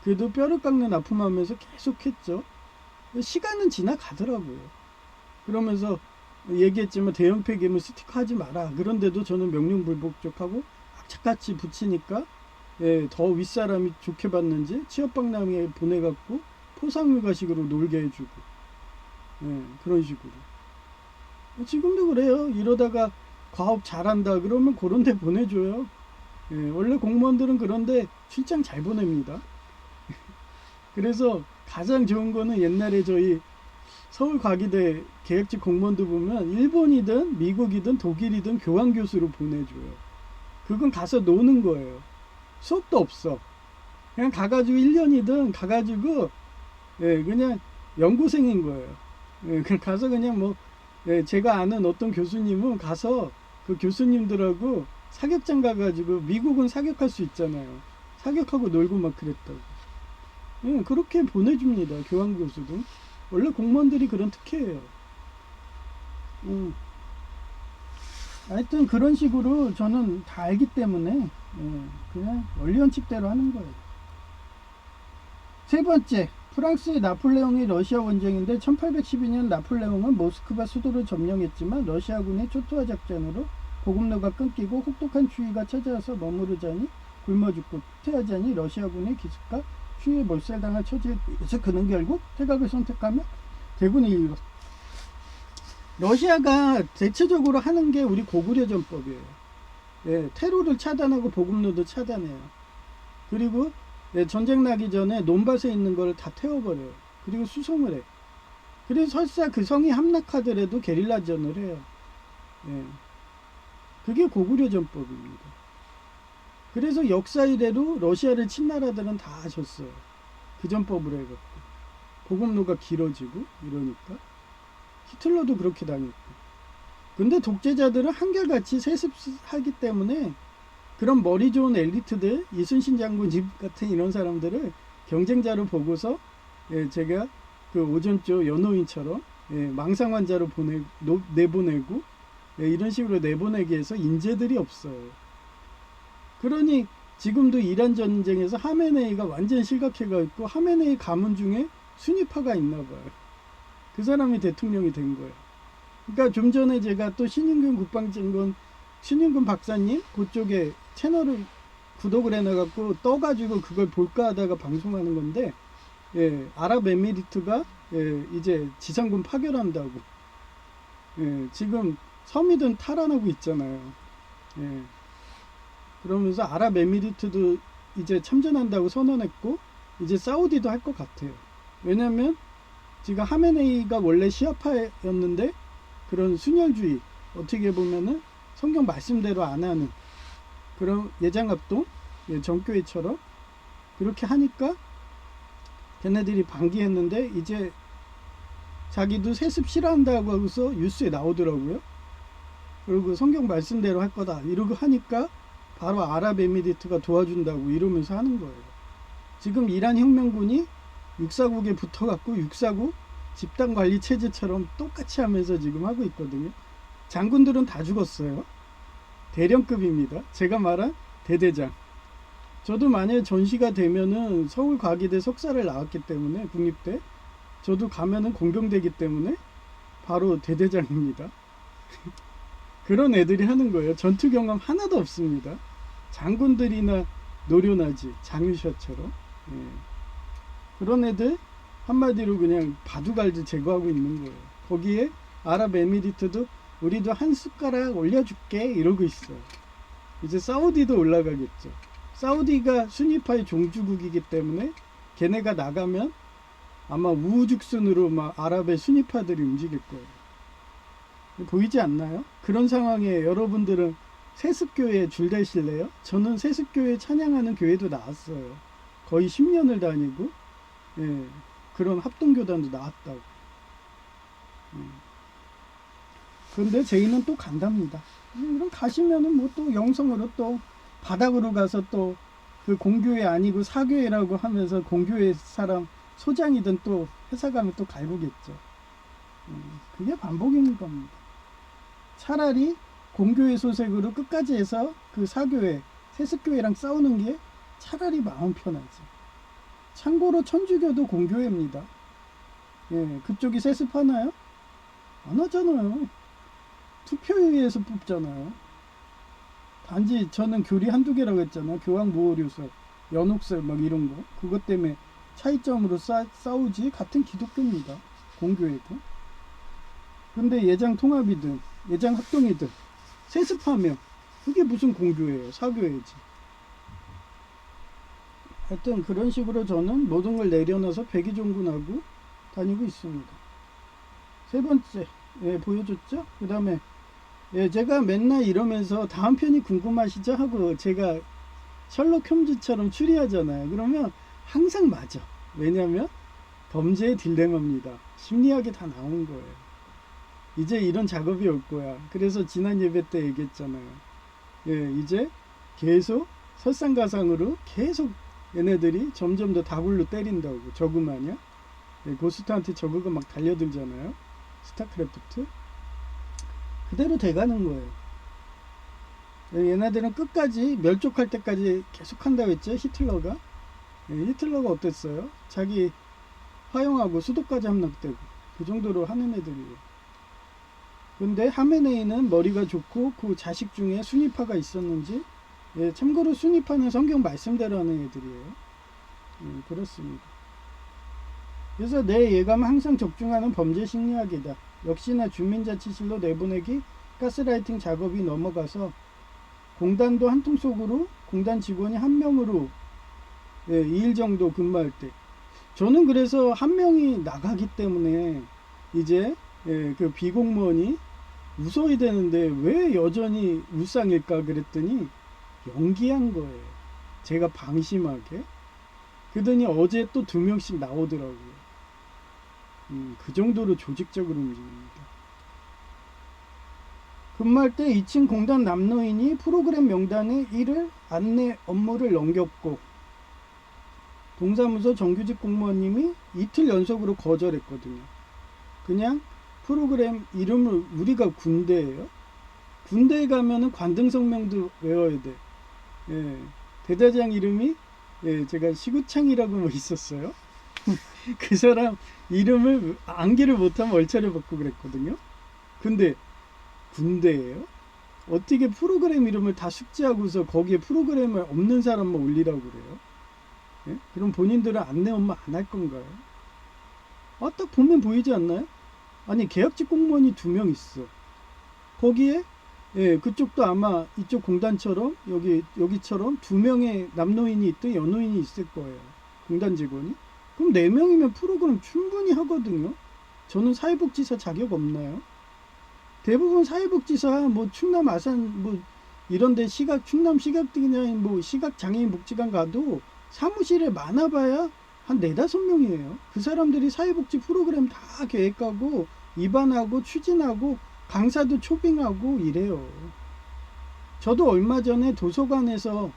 그래도 뼈를 깎는 아픔하면서 계속 했죠. 시간은 지나가더라고요. 그러면서 얘기했지만 대형 폐기물 스티커 하지 마라. 그런데도 저는 명령불복종하고 악착같이 붙이니까 예, 더 윗사람이 좋게 봤는지 취업박람회에 보내갖고 포상휴가식으로 놀게 해주고 예, 그런 식으로. 지금도 그래요. 이러다가 과업 잘한다 그러면 그런 데 보내줘요. 예, 원래 공무원들은 그런데 출장 잘 보냅니다. 그래서 가장 좋은 거는 옛날에 저희 서울과기대 계획직 공무원들 보면 일본이든 미국이든 독일이든 교환교수로 보내줘요. 그건 가서 노는 거예요. 수업도 없어. 그냥 가가지고 1년이든 가가지고 예, 그냥 연구생인 거예요. 예, 가서 그냥 뭐 예, 제가 아는 어떤 교수님은 가서 그 교수님들하고 사격장 가가지고 미국은 사격할 수 있잖아요. 사격하고 놀고 막 그랬다고. 예, 그렇게 보내줍니다. 교환교수도. 원래 공무원들이 그런 특혜예요. 하여튼 그런 식으로 저는 다 알기 때문에 예, 그냥 원리원칙대로 하는 거예요. 세 번째, 프랑스의 나폴레옹이 러시아 원정인데 1812년 나폴레옹은 모스크바 수도를 점령했지만 러시아군의 초토화 작전으로 보급로가 끊기고 혹독한 추위가 찾아와서 머무르자니 굶어 죽고 후퇴하자니 러시아군의 기습과 추위에 몰살당할 처지에 의해서 그는 결국 퇴각을 선택하며 대군을 이뤘다. 러시아가 대체적으로 하는 게 우리 고구려 전법이에요. 예, 테러를 차단하고 보급로도 차단해요. 그리고 예, 전쟁 나기 전에 논밭에 있는 걸 다 태워버려요. 그리고 수송을 해. 그래서 설사 그 성이 함락하더라도 게릴라전을 해요. 예. 그게 고구려 전법입니다. 그래서 역사 이래로 러시아를 친 나라들은 다 하셨어요. 그 전법으로 해갖고. 보급로가 길어지고 이러니까. 히틀러도 그렇게 당했고. 근데 독재자들은 한결같이 세습하기 때문에 그런 머리 좋은 엘리트들, 이순신 장군 집 같은 이런 사람들을 경쟁자로 보고서 예, 제가 그 오존조 연호인처럼 예, 망상 환자로 내보내고 예, 이런 식으로 내보내기 위해서 인재들이 없어요. 그러니 지금도 이란 전쟁에서 하메네이가 완전 실각해가 있고 하메네이 가문 중에 순위파가 있나 봐요. 그 사람이 대통령이 된 거예요. 그러니까 좀 전에 제가 또 신인근 국방장관 신인근 박사님 그쪽에 채널을 구독을 해놔갖고 떠가지고 그걸 볼까 하다가 방송하는 건데 예, 아랍에미리트가 예, 이제 지상군 파견한다고 예, 지금 섬이든 탈환하고 있잖아요. 예. 그러면서 아랍에미리트도 이제 참전한다고 선언했고 이제 사우디도 할 것 같아요. 왜냐면 지금 하메네이가 원래 시아파였는데 그런 순혈주의 어떻게 보면은 성경 말씀대로 안 하는 그런 예장합동 정교회처럼 그렇게 하니까 걔네들이 반기했는데 이제 자기도 세습 싫어한다고 하고서 뉴스에 나오더라고요. 그리고 성경 말씀대로 할 거다 이러고 하니까 바로 아랍에미리트가 도와준다고 이러면서 하는 거예요. 지금 이란 혁명군이 육사국에 붙어갖고 육사국 집단관리 체제처럼 똑같이 하면서 지금 하고 있거든요. 장군들은 다 죽었어요. 대령급입니다. 제가 말한 대대장. 저도 만약에 전시가 되면은 서울과기대 석사를 나왔기 때문에 국립대 저도 가면은 공병되기 때문에 바로 대대장입니다. 그런 애들이 하는 거예요. 전투 경험 하나도 없습니다. 장군들이나 노련하지 장유샤처럼 예. 그런 애들 한마디로 그냥 바둑알들 제거하고 있는 거예요. 거기에 아랍에미리트도 우리도 한 숟가락 올려줄게 이러고 있어요. 이제 사우디도 올라가겠죠. 사우디가 순위파의 종주국이기 때문에 걔네가 나가면 아마 우후죽순으로 막 아랍의 순위파들이 움직일 거예요. 보이지 않나요? 그런 상황에 여러분들은 세습교회에 줄 대실래요? 저는 세습교회 찬양하는 교회도 나왔어요. 거의 10년을 다니고, 예, 그런 합동교단도 나왔다고. 그런데 저희는 또 간답니다. 그럼 가시면은 뭐 또 영성으로 또 바닥으로 가서 또 그 공교회 아니고 사교회라고 하면서 공교회 사람 소장이든 또 회사 가면 또 갈구겠죠. 그게 반복인 겁니다. 차라리 공교회 소색으로 끝까지 해서 그 사교회, 세습교회랑 싸우는 게 차라리 마음 편하지. 참고로 천주교도 공교회입니다. 예, 그쪽이 세습하나요? 안 하잖아요. 투표에 의해서 뽑잖아요. 단지 저는 교리 한두 개라고 했잖아요. 교황보호료서, 연옥설 막 이런 거. 그것 때문에 차이점으로 싸우지. 같은 기독교입니다. 공교회도. 근데 예장 통합이든 예장 합동이든 세습하면 그게 무슨 공교회예요. 사교회지. 하여튼 그런 식으로 저는 모든 걸 내려놔서 백의종군하고 다니고 있습니다. 세 번째, 예, 보여줬죠? 그 다음에 예, 제가 맨날 이러면서 다음 편이 궁금하시죠? 하고 제가 셜록 홈즈처럼 추리하잖아요. 그러면 항상 맞아. 왜냐면 범죄의 딜레마입니다. 심리학이 다 나온 거예요. 이제 이런 작업이 올 거야. 그래서 지난 예배 때 얘기했잖아요. 예, 이제 계속 설상가상으로 계속 얘네들이 점점 더 다굴로 때린다고. 저그 마냥. 예, 고스트한테 저그가 막 달려들잖아요. 스타크래프트. 그대로 돼가는 거예요. 얘네들은 끝까지 멸족할 때까지 계속 한다고 했죠. 히틀러가. 히틀러가 어땠어요? 자기 화용하고 수도까지 함락되고 그 정도로 하는 애들이에요. 근데 하메네이는 머리가 좋고 그 자식 중에 순위파가 있었는지, 예, 참고로 순위파는 성경 말씀대로 하는 애들이에요. 그렇습니다. 그래서 내 예감은 항상 적중하는 범죄 심리학이다. 역시나 주민자치실로 내보내기 가스라이팅 작업이 넘어가서 공단도 한 통 속으로 공단 직원이 한 명으로, 예, 2일 정도 근무할 때 저는 그래서 한 명이 나가기 때문에 이제, 예, 그 비공무원이 웃어야 되는데 왜 여전히 울상일까 그랬더니 연기한 거예요. 제가 방심하게. 그러더니 어제 또 2명씩 나오더라고요. 그 정도로 조직적으로 움직입니다. 근무할 때 2층 공단 남노인이 프로그램 명단에 일을 안내 업무를 넘겼고 동사무소 정규직 공무원님이 이틀 연속으로 거절했거든요. 그냥 프로그램 이름을, 우리가 군대예요. 군대에 가면은 관등성명도 외워야 돼. 예, 대대장 이름이, 예, 제가 시구창이라고 뭐 있었어요. 그 사람 이름을 암기를 못하면 월차를 받고 그랬거든요. 근데 군대예요? 어떻게 프로그램 이름을 다 숙지하고서 거기에 프로그램을 없는 사람만 올리라고 그래요? 예? 그럼 본인들은 안내 업무 안 할 건가요? 아, 딱 보면 보이지 않나요? 아니, 계약직 공무원이 2명 있어. 거기에, 예, 그쪽도 아마 이쪽 공단처럼 여기처럼 2명의 남노인이 있든 여노인이 있을 거예요. 공단 직원이. 그럼 4명이면 프로그램 충분히 하거든요. 저는 사회복지사 자격 없나요? 대부분 사회복지사, 뭐 충남 아산 뭐 이런데 충남 시각장애인 뭐 시각장애인 복지관 가도 사무실에 많아봐야 한 4~5명이에요. 그 사람들이 사회복지 프로그램 다 계획하고 입안하고 추진하고 강사도 초빙하고 이래요. 저도 얼마 전에 도서관에서,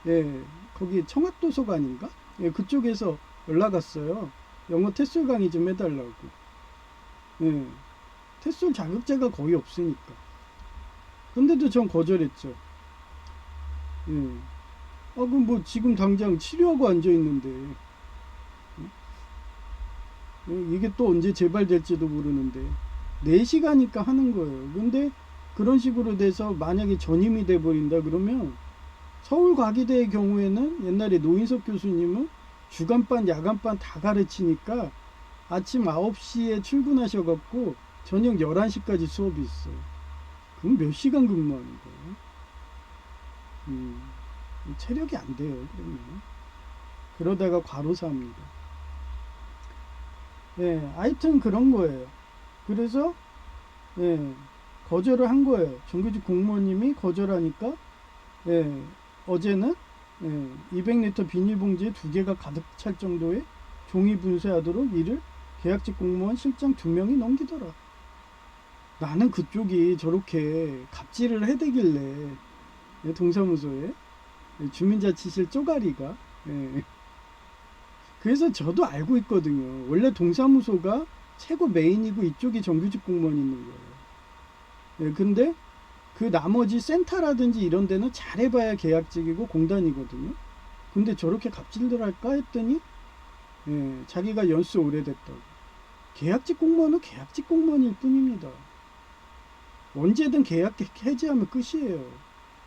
예, 거기 청학도서관인가? 예, 그쪽에서 연락 왔어요. 영어 테솔 강의 좀 해달라고. 예, 테솔 자격자가 거의 없으니까. 근데도 전 거절했죠. 예. 그럼 뭐 지금 당장 치료하고 앉아있는데, 이게 또 언제 재발될지도 모르는데 4시가니까 하는 거예요. 근데 그런 식으로 돼서 만약에 전임이 돼버린다 그러면 서울과기대의 경우에는 옛날에 노인석 교수님은 주간반 야간반 다 가르치니까 아침 9시에 출근하셔갖고 저녁 11시까지 수업이 있어요. 그럼 몇 시간 근무하는 거예요? 체력이 안 돼요. 그러면 그러다가 과로사합니다. 예, 하여튼 그런 거예요. 그래서, 예, 거절을 한 거예요. 정규직 공무원님이 거절하니까 예, 어제는 200리터 비닐봉지에 2개가 가득 찰 정도의 종이 분쇄하도록 일을 계약직 공무원 실장 2명이 넘기더라. 나는 그쪽이 저렇게 갑질을 해대길래 동사무소에 주민자치실 쪼가리가 그래서 저도 알고 있거든요. 원래 동사무소가 최고 메인이고 이쪽이 정규직 공무원이 있는 거예요. 근데 그 나머지 센터라든지 이런 데는 잘해봐야 계약직이고 공단이거든요. 근데 저렇게 갑질들 할까 했더니 자기가 연수 오래됐다고. 계약직 공무원은 계약직 공무원일 뿐입니다. 언제든 계약 해지하면 끝이에요.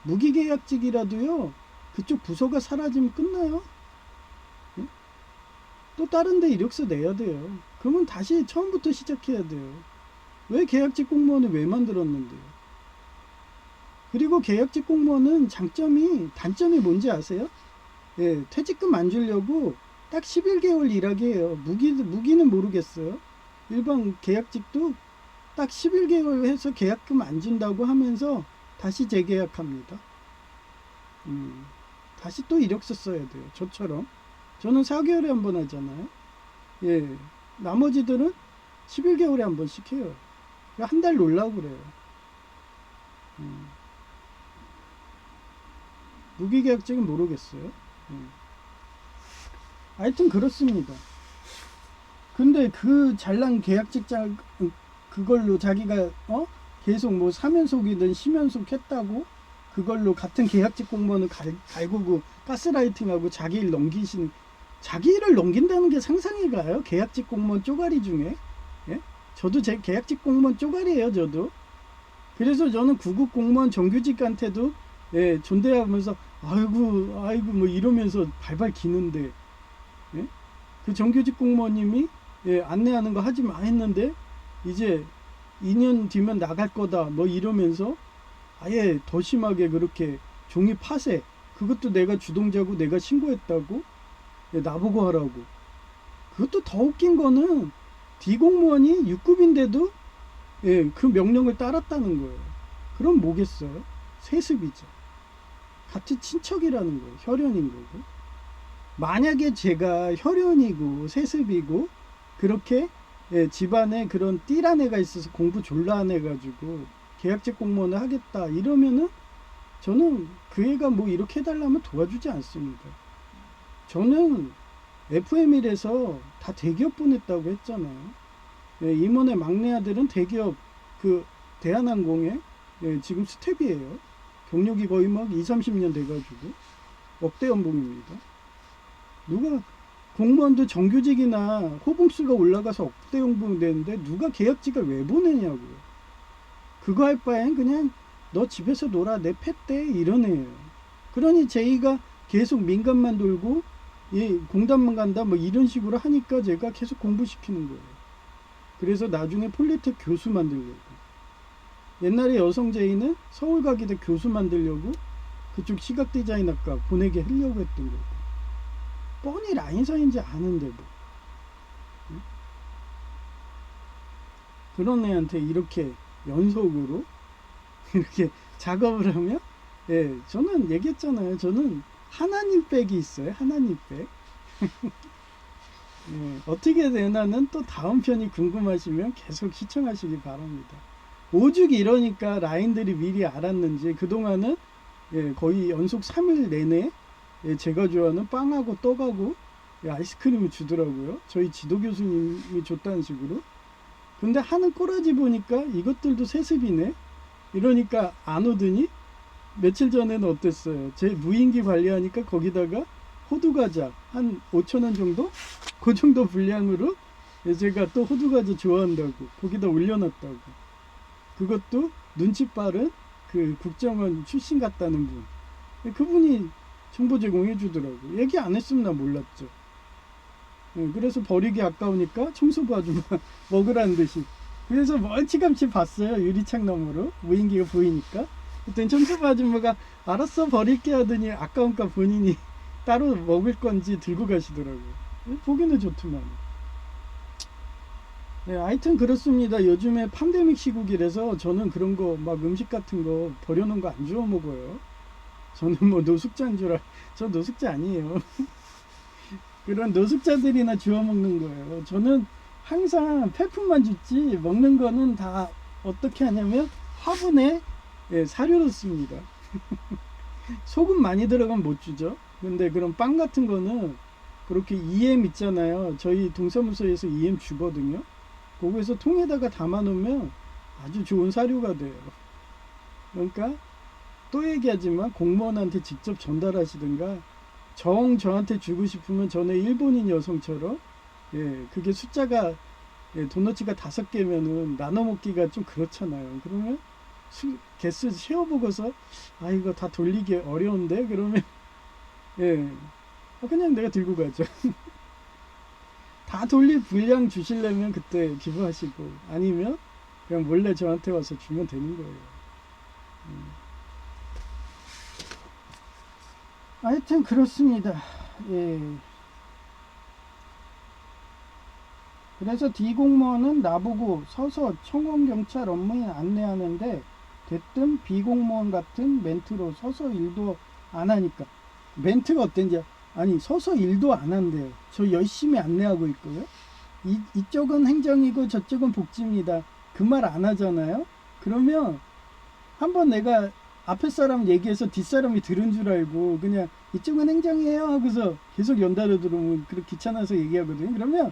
무기계약직이라도요. 그쪽 부서가 사라지면 끝나요. 또 다른 데 이력서 내야 돼요. 그러면 다시 처음부터 시작해야 돼요. 왜 계약직 공무원을 왜 만들었는데요? 그리고 계약직 공무원은 단점이 뭔지 아세요? 퇴직금 안 주려고 딱 11개월 일하게 해요. 무기는 모르겠어요. 일반 계약직도 딱 11개월 해서 계약금 안 준다고 하면서 다시 재계약합니다. 다시 또 이력서 써야 돼요. 저처럼. 저는 4개월에 한 번 하잖아요. 나머지들은 11개월에 한 번씩 해요. 한 달 놀라고 그래요. 무기계약직은 모르겠어요. 하여튼 그렇습니다. 근데 그 잘난 계약직장 그걸로 자기가 계속 뭐 3연속이든 10연속 했다고 그걸로 같은 계약직 공무원을 갈구고 가스라이팅하고 자기 일을 넘긴다는 게 상상이 가요? 계약직 공무원 쪼가리 중에. 저도 제 계약직 공무원 쪼가리예요. 저도. 그래서 저는 구급 공무원 정규직한테도 존대하면서 아이고 뭐 이러면서 발발 기는데 그 정규직 공무원님이 안내하는 거 하지 마 했는데 이제 2년 뒤면 나갈 거다 뭐 이러면서 아예 더 심하게 그렇게 종이 파쇄 그것도 내가 주동자고 내가 신고했다고 나보고 하라고. 그것도 더 웃긴 거는 D 공무원이 6급인데도 그 명령을 따랐다는 거예요. 그럼 뭐겠어요? 세습이죠. 같이 친척이라는 거예요. 혈연인 거고. 만약에 제가 혈연이고 세습이고 그렇게 집안에 그런 띠란 애가 있어서 공부 졸라 안 해가지고 계약직 공무원을 하겠다 이러면은 저는 그 애가 뭐 이렇게 해달라면 도와주지 않습니다. 저는 FM1에서 다 대기업 보냈다고 했잖아요. 임원의 막내 아들은 대기업 그 대한항공에 지금 스텝이에요. 경력이 거의 막 20-30년 돼가지고 억대 연봉입니다. 누가 공무원도 정규직이나 호봉수가 올라가서 억대 연봉 되는데 누가 계약직을 왜 보내냐고요. 그거 할 바엔 그냥 너 집에서 놀아 내 팻대 이런 애예요. 그러니 제이가 계속 민간만 돌고 공단만 간다 뭐 이런 식으로 하니까 제가 계속 공부시키는 거예요. 그래서 나중에 폴리텍 교수 만들려고. 옛날에 여성 제이는 서울과기대 교수 만들려고 그쪽 시각디자인학과 보내게 하려고 했던 거고. 뻔히 라인사인지 아는데 뭐. 그런 애한테 이렇게 연속으로 이렇게 작업을 하면 저는 얘기했잖아요. 저는 하나님 백이 있어요. 하나님 백. 어떻게 되나는 또 다음 편이 궁금하시면 계속 시청하시기 바랍니다. 오죽 이러니까 라인들이 미리 알았는지 그동안은 거의 연속 3일 내내 제가 좋아하는 빵하고 떡하고 아이스크림을 주더라고요. 저희 지도 교수님이 줬다는 식으로. 근데 하는 꼬라지 보니까 이것들도 세습이네. 이러니까 안 오더니 며칠 전에는 어땠어요? 제 무인기 관리하니까 거기다가 호두과자 한 5,000원 정도? 그 정도 분량으로 제가 또 호두과자 좋아한다고 거기다 올려놨다고. 그것도 눈치 빠른 그 국정원 출신 같다는 분. 그분이 정보 제공해 주더라고. 얘기 안 했으면 나 몰랐죠. 그래서 버리기 아까우니까 청소부 아줌마 먹으라는 듯이. 그래서 멀찌감치 봤어요. 유리창 너머로 무인기가 보이니까. 그랬더니 청소부 아줌마가 알았어 버릴게 하더니 아까우니까 본인이 따로 먹을 건지 들고 가시더라고요. 보기는 좋더만. 네, 하여튼 그렇습니다. 요즘에 팬데믹 시국이라서 저는 그런 거 막 음식 같은 거 버려놓은 거 안 주워 먹어요. 저는 뭐 노숙자인 줄 저 노숙자 아니에요. 그런 노숙자들이나 주워 먹는 거예요. 저는 항상 폐품만 줬지 먹는 거는 다 어떻게 하냐면 화분에 예, 사료를 씁니다. 소금 많이 들어가면 못 주죠. 근데 그런 빵 같은 거는 그렇게 EM 있잖아요. 저희 동사무소에서 EM 주거든요. 거기에서 통에다가 담아 놓으면 아주 좋은 사료가 돼요. 그러니까 또 얘기하지만 공무원한테 직접 전달하시든가 저한테 주고 싶으면 전에 일본인 여성처럼 예, 그게 숫자가 예, 도너츠가 5개면은 나눠 먹기가 좀 그렇잖아요. 그러면 개수 세어보고서 아 이거 다 돌리기 어려운데 그러면 예 그냥 내가 들고 가죠. 다 돌릴 분량 주시려면 그때 기부하시고 아니면 그냥 몰래 저한테 와서 주면 되는 거예요. 하여튼 그렇습니다. 예. 그래서 D공무원은 나보고 서서 청원경찰 업무에 안내하는데 대뜸 B공무원 같은 멘트로 서서 일도 안 하니까 멘트가 어땠지 아니 서서 일도 안 한대요. 저 열심히 안내하고 있고요. 이쪽은 행정이고 저쪽은 복지입니다. 그 말 안 하잖아요. 그러면 한번 내가 앞에 사람 얘기해서 뒷사람이 들은 줄 알고 그냥 이쪽은 행정이에요 하고서 계속 연달아 들으면 그렇게 귀찮아서 얘기하거든요. 그러면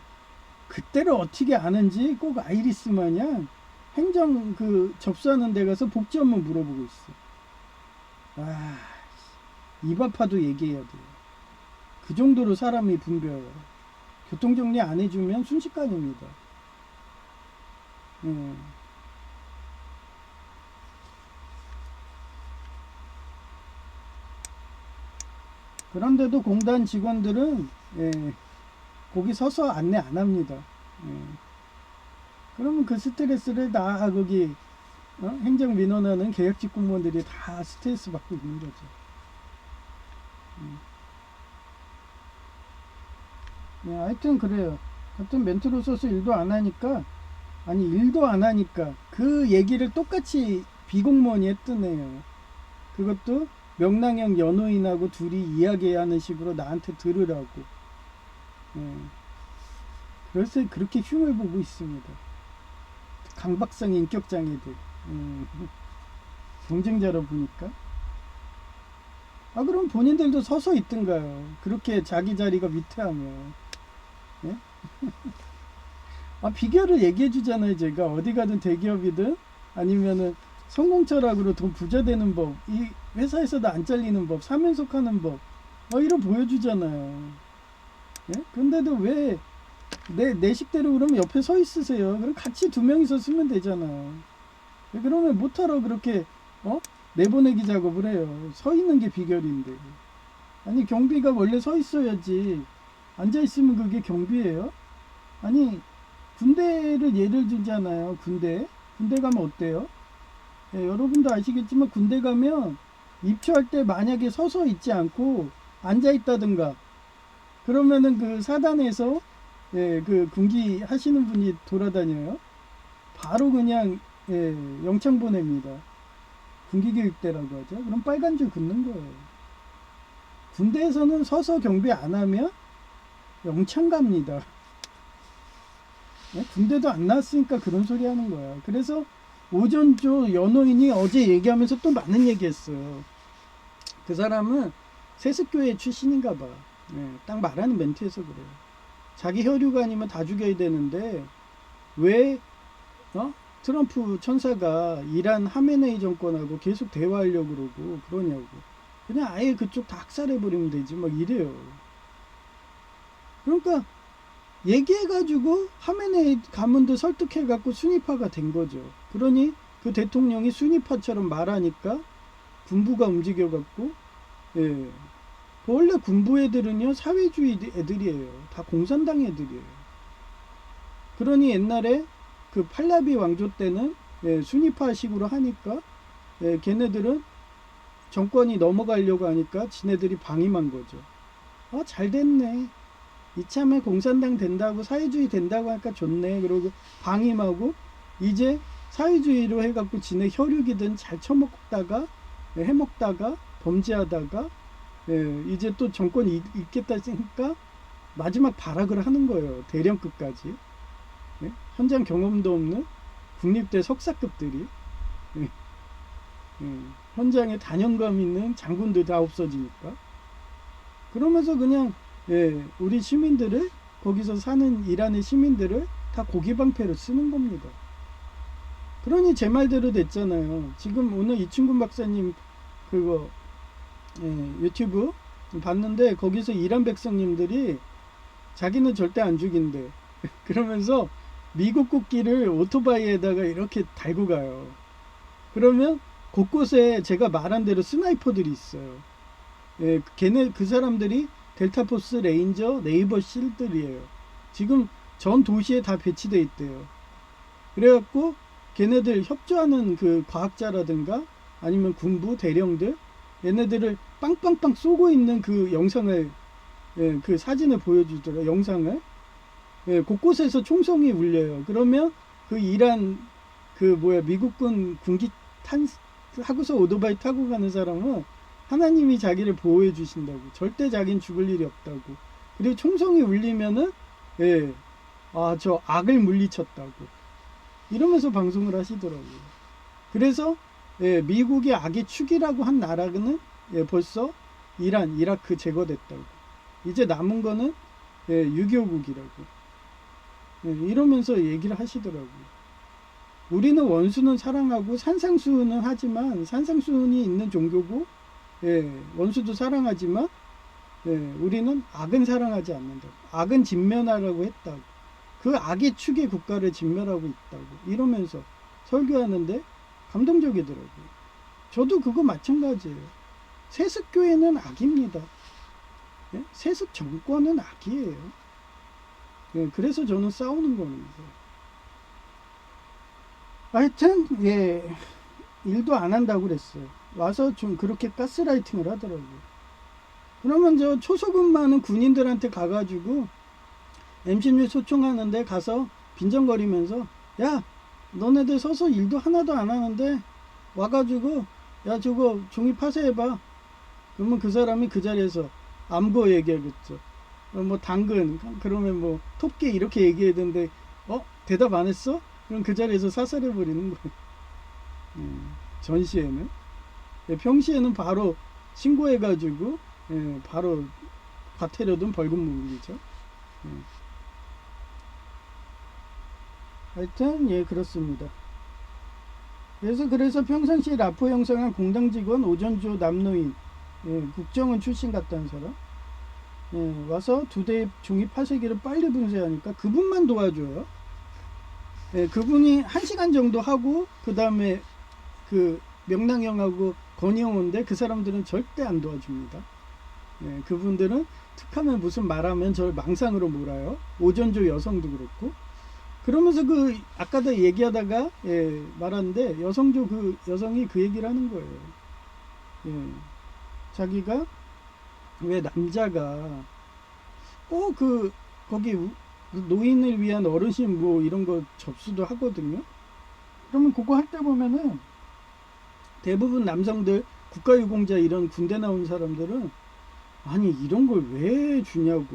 그때를 어떻게 아는지 꼭 아이리스 마냥 행정 그 접수하는 데 가서 복지 업무 물어보고 있어. 아, 입 아파도 얘기해야 돼요. 그 정도로 사람이 붐벼요. 교통정리 안 해주면 순식간입니다. 예. 그런데도 공단 직원들은 예, 거기 서서 안내 안 합니다. 예. 그러면 그 스트레스를 다 거기 행정민원하는 계약직 공무원들이 다 스트레스 받고 있는 거죠. 네, 하여튼 그래요. 같은 멘트로 써서 일도 안 하니까 아니 일도 안 하니까 그 얘기를 똑같이 비공무원이 했던 애요. 그것도 명랑형 연호인하고 둘이 이야기하는 식으로 나한테 들으라고. 네. 그래서 그렇게 흉을 보고 있습니다. 강박성 인격장애들. 경쟁자로 보니까. 아 그럼 본인들도 서서 있든가요. 그렇게 자기 자리가 위태하면. 예? 아 비결을 얘기해 주잖아요. 제가 어디 가든 대기업이든 아니면은 성공철학으로 돈 부자 되는 법, 이 회사에서도 안 잘리는 법, 사면속하는 법, 이런 보여주잖아요. 예? 근데도 왜 내 식대로 그러면 옆에 서 있으세요. 그럼 같이 2명이서 쓰면 되잖아요. 그러면 못하러 그렇게 내보내기 작업을 해요. 서 있는 게 비결인데. 아니 경비가 원래 서 있어야지. 앉아 있으면 그게 경비예요? 아니 군대를 예를 들잖아요. 군대 가면 어때요? 예, 여러분도 아시겠지만 군대 가면 입초할 때 만약에 서서 있지 않고 앉아 있다든가 그러면은 그 사단에서 예, 그 군기 하시는 분이 돌아다녀요. 바로 그냥 예, 영창 보냅니다. 군기교육대라고 하죠. 그럼 빨간 줄 긋는 거예요. 군대에서는 서서 경비 안 하면 영창 갑니다. 예? 군대도 안 나왔으니까 그런 소리 하는 거야. 그래서 오전조 연호인이 어제 얘기하면서 또 많은 얘기 했어요. 그 사람은 세습교회 출신인가 봐. 예, 딱 말하는 멘트에서 그래요. 자기 혈유가 아니면 다 죽여야 되는데 왜 트럼프 천사가 이란 하메네이 정권하고 계속 대화하려고 그러고 그러냐고. 그냥 아예 그쪽 다 학살해버리면 되지 막 이래요. 그러니까 얘기해가지고 하메네이 가문도 설득해갖고 순위파가 된 거죠. 그러니 그 대통령이 순위파처럼 말하니까 군부가 움직여갖고 예. 원래 군부 애들은요 사회주의 애들이에요. 다 공산당 애들이에요. 그러니 옛날에 그 팔라비 왕조 때는 예, 순위파식으로 하니까 예, 걔네들은 정권이 넘어가려고 하니까 지네들이 방임한 거죠. 아, 잘 됐네. 이참에 공산당 된다고 사회주의 된다고 하니까 좋네. 그러고 방임하고 이제 사회주의로 해갖고 지네 혈육이든 잘 처먹다가 해먹다가 범죄하다가 이제 또 정권이 있겠다 했으니까 마지막 발악을 하는 거예요. 대령급까지. 현장 경험도 없는 국립대 석사급들이 현장에 단연감 있는 장군들 다 없어지니까 그러면서 그냥 우리 시민들을 거기서 사는 이란의 시민들을 다 고기방패로 쓰는 겁니다. 그러니 제 말대로 됐잖아요. 지금 오늘 이충근 박사님 그거 유튜브 봤는데 거기서 이란 백성님들이 자기는 절대 안 죽인대. 그러면서 미국 국기를 오토바이에다가 이렇게 달고 가요. 그러면 곳곳에 제가 말한 대로 스나이퍼들이 있어요. 걔네 그 사람들이 델타포스 레인저 네이버 실들이에요. 지금 전 도시에 다 배치돼 있대요. 그래갖고 걔네들 협조하는 그 과학자라든가 아니면 군부 대령들 얘네들을 빵빵빵 쏘고 있는 그 영상을 그 사진을 보여주더라. 영상을 곳곳에서 총성이 울려요. 그러면 그 이란 그 미국군 군기 하고서 오토바이 타고 가는 사람은 하나님이 자기를 보호해 주신다고. 절대 자기는 죽을 일이 없다고. 그리고 총성이 울리면은 저 악을 물리쳤다고. 이러면서 방송을 하시더라고요. 그래서 미국이 악의 축이라고 한 나라는 벌써 이란, 이라크 제거됐다고. 이제 남은 거는 6.25국이라고. 이러면서 얘기를 하시더라고요. 우리는 원수는 사랑하고 산상수훈은 하지만 산상수훈이 있는 종교고 원수도 사랑하지만 우리는 악은 사랑하지 않는다. 악은 진멸하라고 했다고. 그 악의 축의 국가를 진멸하고 있다고. 이러면서 설교하는데 감동적이더라고요. 저도 그거 마찬가지예요. 세습교회는 악입니다. 세습 정권은 악이에요. 그래서 저는 싸우는 겁니다. 하여튼 일도 안 한다고 그랬어요. 와서 좀 그렇게 가스라이팅을 하더라고요. 그러면 저 초소금 많은 군인들한테 가가지고 MCU 소총하는데 가서 빈정거리면서 야 너네들 서서 일도 하나도 안 하는데 와가지고 야 저거 종이 파쇄해봐. 그러면 그 사람이 그 자리에서 암거 얘기하겠죠. 당근 그러면 토끼 이렇게 얘기해야 되는데 대답 안 했어? 그럼 그 자리에서 사살해 버리는 거예요. 전시에는 평시에는 바로 신고해 가지고 바로 과태료든 벌금 물리죠. 하여튼 그렇습니다. 그래서 평상시에 라포 형성한 공당 직원 오전조 남노인 국정원 출신 같다는 사람 와서 2대의 종이 파쇄기를 빨리 분쇄하니까 그분만 도와줘요. 그분이 1시간 정도 하고 그 다음에 그 명랑형하고 건희형인데 그 사람들은 절대 안 도와줍니다. 그분들은 툭하면 무슨 말하면 저를 망상으로 몰아요. 오전조 여성도 그렇고. 그러면서 아까도 얘기하다가 말하는데 여성이 그 얘기를 하는 거예요. 자기가 왜 남자가 거기 노인을 위한 어르신 이런 거 접수도 하거든요. 그러면 그거 할 때 보면은 대부분 남성들 국가유공자 이런 군대 나온 사람들은 아니 이런 걸 왜 주냐고.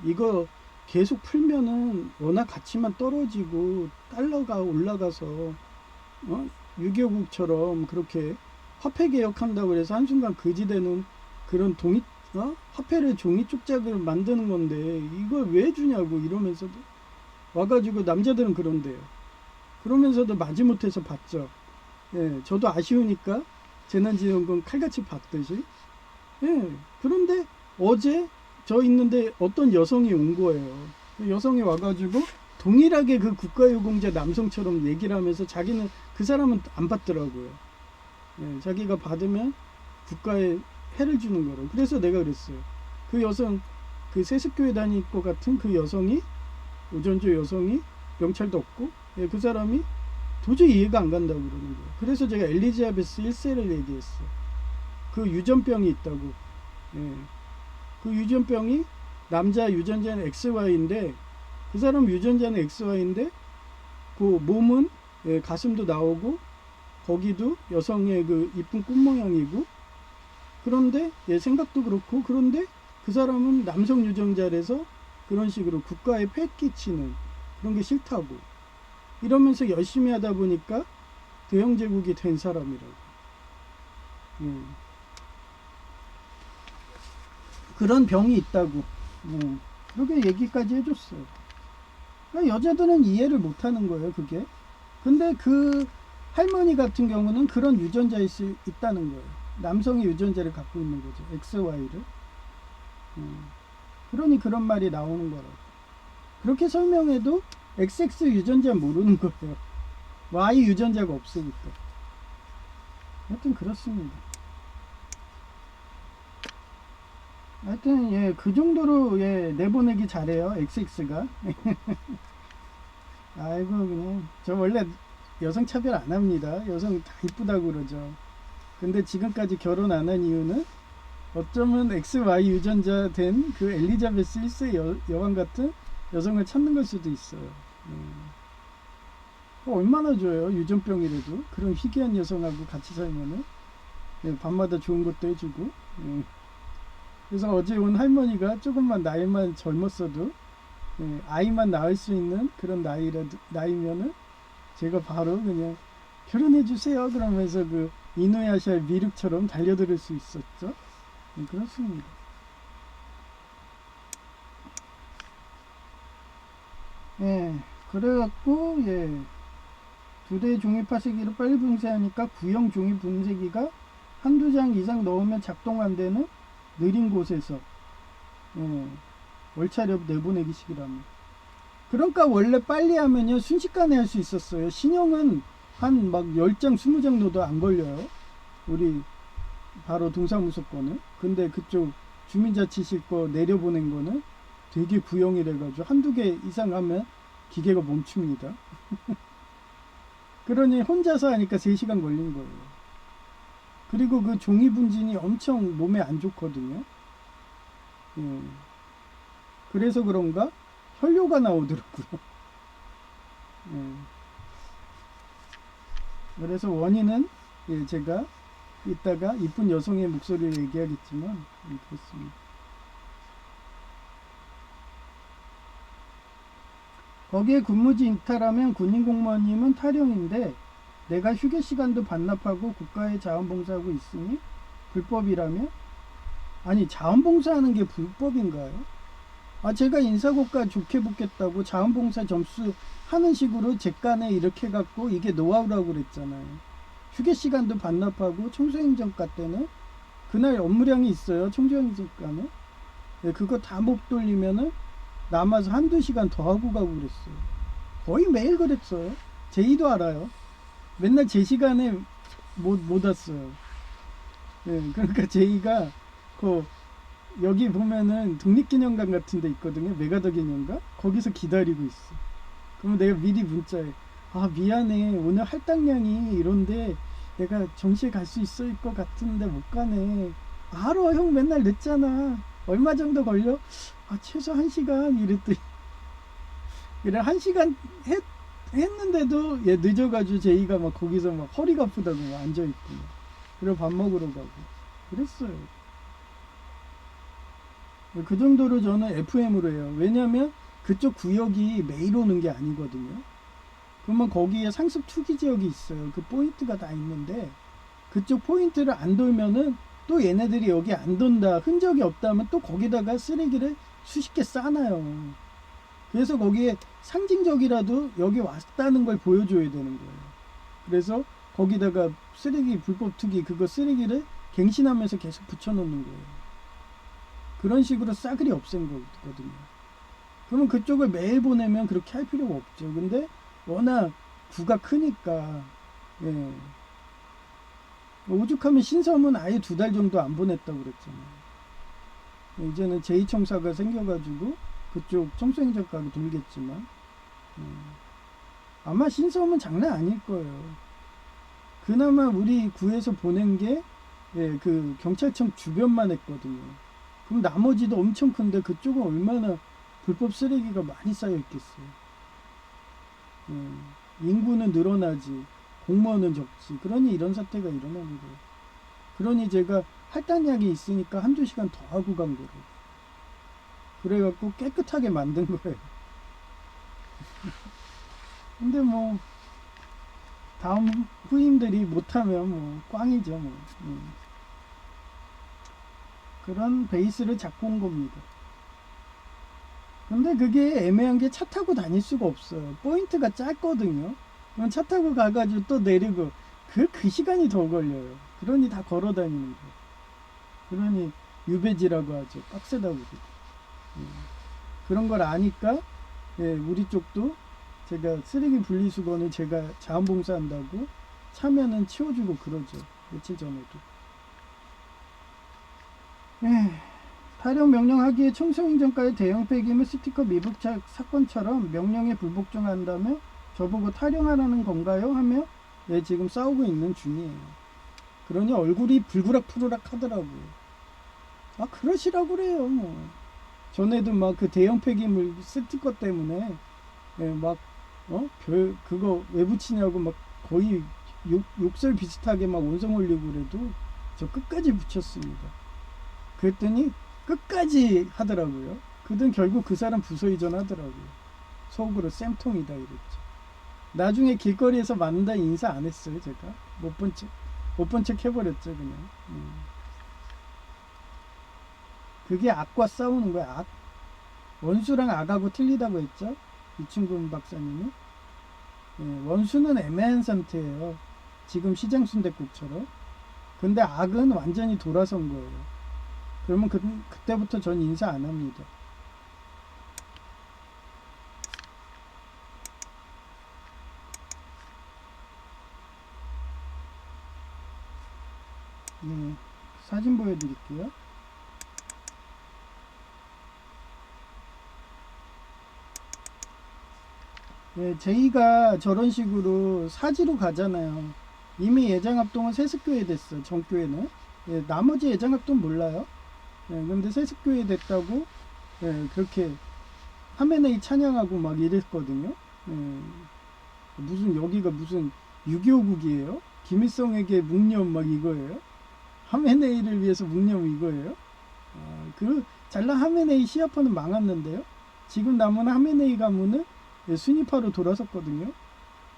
이거 계속 풀면은 워낙 가치만 떨어지고 달러가 올라가서 6.25국처럼 그렇게 화폐 개혁한다고 해서 한순간 거지되는 그런 화폐를 종이 쪽작을 만드는 건데 이걸 왜 주냐고. 이러면서도 와가지고 남자들은 그런데요. 그러면서도 마지못해서 봤죠. 저도 아쉬우니까 재난지원금 칼같이 봤듯이. 그런데 어제 저 있는데 어떤 여성이 온 거예요. 여성이 와가지고 동일하게 그 국가유공자 남성처럼 얘기를 하면서 자기는 그 사람은 안 받더라고요. 자기가 받으면 국가에 해를 주는 거로. 그래서 내가 그랬어요. 그 여성, 그 세습교회 다닐 것 같은 그 여성이, 오전조 여성이 명찰도 없고, 그 사람이 도저히 이해가 안 간다고 그러는 거예요. 그래서 제가 엘리자베스 1세를 얘기했어요. 그 유전병이 있다고. 그 유전병이 남자 유전자는 XY인데 그 사람 유전자는 XY인데 그 몸은 예, 가슴도 나오고 거기도 여성의 그 이쁜 꽃 모양이고 그런데 얘 생각도 그렇고 그런데 그 사람은 남성 유전자라서 그런 식으로 국가에 폐 끼치는 그런 게 싫다고 이러면서 열심히 하다 보니까 대영제국이 된 사람이라고. 그런 병이 있다고. 그렇게 얘기까지 해줬어요. 그러니까 여자들은 이해를 못하는 거예요, 그게. 근데 그 할머니 같은 경우는 그런 유전자일 수 있다는 거예요. 남성의 유전자를 갖고 있는 거죠, XY를. 그러니 그런 말이 나오는 거라고. 그렇게 설명해도 XX 유전자 모르는 거예요. Y 유전자가 없으니까. 하여튼 그렇습니다. 하여튼 예, 그 정도로 예, 내보내기 잘해요, XX가. 아이고 그냥 저 원래 여성 차별 안 합니다. 여성 다 이쁘다고 그러죠. 근데 지금까지 결혼 안 한 이유는 어쩌면 XY 유전자 된 그 엘리자베스 1세 여왕 같은 여성을 찾는 걸 수도 있어요. 얼마나 좋아요, 유전병이라도. 그런 희귀한 여성하고 같이 살면은 예, 밤마다 좋은 것도 해주고. 그래서 어제 온 할머니가 조금만 나이만 젊었어도 예, 아이만 낳을 수 있는 그런 나이면은 제가 바로 그냥 결혼해 주세요 그러면서 그 이누야샤 미륵처럼 달려들 수 있었죠. 그렇습니다. 예, 그래갖고 예, 2대 종이 파쇄기로 빨리 분쇄하니까 구형 종이 분쇄기가 한두 장 이상 넣으면 작동 안 되는 느린 곳에서 예, 월차력 내보내기식이랍니다. 그러니까 원래 빨리 하면요 순식간에 할 수 있었어요. 신형은 한 막 10장 20장 넣어도 안 걸려요, 우리 바로 동사무소 거는. 근데 그쪽 주민자치실 거 내려보낸 거는 되게 구형이래가지고 한두 개 이상 하면 기계가 멈춥니다. 그러니 혼자서 하니까 3시간 걸린 거예요. 그리고 그 종이 분진이 엄청 몸에 안 좋거든요. 예. 그래서 그런가 혈뇨가 나오더라고요. 예. 그래서 원인은 예, 제가 이따가 이쁜 여성의 목소리를 얘기하겠지만 그렇습니다. 거기에 근무지 이탈하면 군인공무원님은 탈영인데 내가 휴게 시간도 반납하고 국가에 자원봉사하고 있으니 불법이라며? 아니, 자원봉사하는 게 불법인가요? 제가 인사고과 좋게 붙겠다고 자원봉사 점수 하는 식으로 제간에 이렇게 갖고 이게 노하우라고 그랬잖아요. 휴게 시간도 반납하고 청소행정과 때는 그날 업무량이 있어요, 청소행정과는. 네, 그거 다 못 돌리면은 남아서 한두 시간 더 하고 가고 그랬어요. 거의 매일 그랬어요. 제이도 알아요. 맨날 제 시간에 못 왔어요. 네, 그러니까 제이가 여기 보면은 독립기념관 같은 데 있거든요. 메가더 기념관. 거기서 기다리고 있어. 그러면 내가 미리 문자해. 미안해. 오늘 할당량이 이런데 내가 정시에 갈 수 있을 것 같은데 못 가네. 알아. 형 맨날 늦잖아. 얼마 정도 걸려? 최소 1시간 이랬더니 그래 1시간 했는데도 얘 늦어가지고 제이가 막 거기서 막 허리가 아프다고 막 앉아있고 그리고 밥 먹으러 가고 그랬어요. 그 정도로 저는 FM으로 해요. 왜냐면 그쪽 구역이 매일 오는 게 아니거든요. 그러면 거기에 상습 투기 지역이 있어요. 그 포인트가 다 있는데 그쪽 포인트를 안 돌면은 또 얘네들이 여기 안 돈다, 흔적이 없다면 또 거기다가 쓰레기를 수십 개 싸놔요. 그래서 거기에 상징적이라도 여기 왔다는 걸 보여줘야 되는 거예요. 그래서 거기다가 쓰레기 불법 투기 그거 쓰레기를 갱신하면서 계속 붙여놓는 거예요. 그런 식으로 싸그리 없앤 거거든요. 그러면 그쪽을 매일 보내면 그렇게 할 필요가 없죠. 근데 워낙 구가 크니까 예. 오죽하면 신섬은 아예 2달 정도 안 보냈다고 그랬잖아요. 이제는 제2청사가 생겨가지고 그쪽 청소행정과로 돌겠지만 아마 신섬은 장난 아닐 거예요. 그나마 우리 구에서 보낸 게 그 경찰청 주변만 했거든요. 그럼 나머지도 엄청 큰데 그쪽은 얼마나 불법 쓰레기가 많이 쌓여 있겠어요. 인구는 늘어나지 공무원은 적지. 그러니 이런 사태가 일어나는 거예요. 그러니 제가 할당량이 있으니까 한두 시간 더 하고 간 거예요. 그래갖고 깨끗하게 만든 거예요. 근데 뭐 다음 후임들이 못하면 뭐 꽝이죠 뭐. 그런 베이스를 잡고 온 겁니다. 근데 그게 애매한 게 차 타고 다닐 수가 없어요. 포인트가 짧거든요. 그럼 차 타고 가가지고 또 내리고 그 시간이 더 걸려요. 그러니 다 걸어 다니는 거예요. 그러니 유배지라고 하죠. 빡세다고 그러죠. 그런 걸 아니까 우리 쪽도 제가 쓰레기 분리수거는 제가 자원봉사한다고 차면은 치워주고 그러죠. 며칠 전에도. 타령 명령하기에 청소인정가의 대형 폐기물 스티커 미부착 사건처럼 명령에 불복종한다며 저보고 타령하라는 건가요? 하며 지금 싸우고 있는 중이에요. 그러니 얼굴이 불그락푸르락 하더라고요. 아 그러시라고 그래요. 뭐. 전에도 막 그 대형 폐기물 스티커 때문에 그거 왜 붙이냐고 막 거의 욕설 비슷하게 막 원성 올리고 그래도 저 끝까지 붙였습니다. 그랬더니 끝까지 하더라고요. 그든 결국 그 사람 부서이전 하더라고요. 속으로 쌤통이다 이랬죠. 나중에 길거리에서 만난다 인사 안 했어요. 제가 못 본 척 해버렸죠 그냥. 그게 악과 싸우는 거야. 악. 원수랑 악하고 틀리다고 했죠. 이충근 박사님이. 원수는 애매한 상태예요. 지금 시장순댓국처럼. 근데 악은 완전히 돌아선 거예요. 그러면 그때부터 전 인사 안 합니다. 사진 보여드릴게요. 제이가 저런 식으로 사지로 가잖아요. 이미 예장합동은 세습교회 됐어. 전교회는. 나머지 예장합동 몰라요. 근데 세습교회 됐다고 그렇게 하메네이 찬양하고 막 이랬거든요. 무슨 여기가 무슨 6.25국이에요? 김일성에게 묵념 막 이거예요? 하메네이를 위해서 묵념 이거예요? 그 잘난 하메네이 시아파는 망했는데요. 지금 남은 하메네이 가문은 순위파로 돌아섰거든요.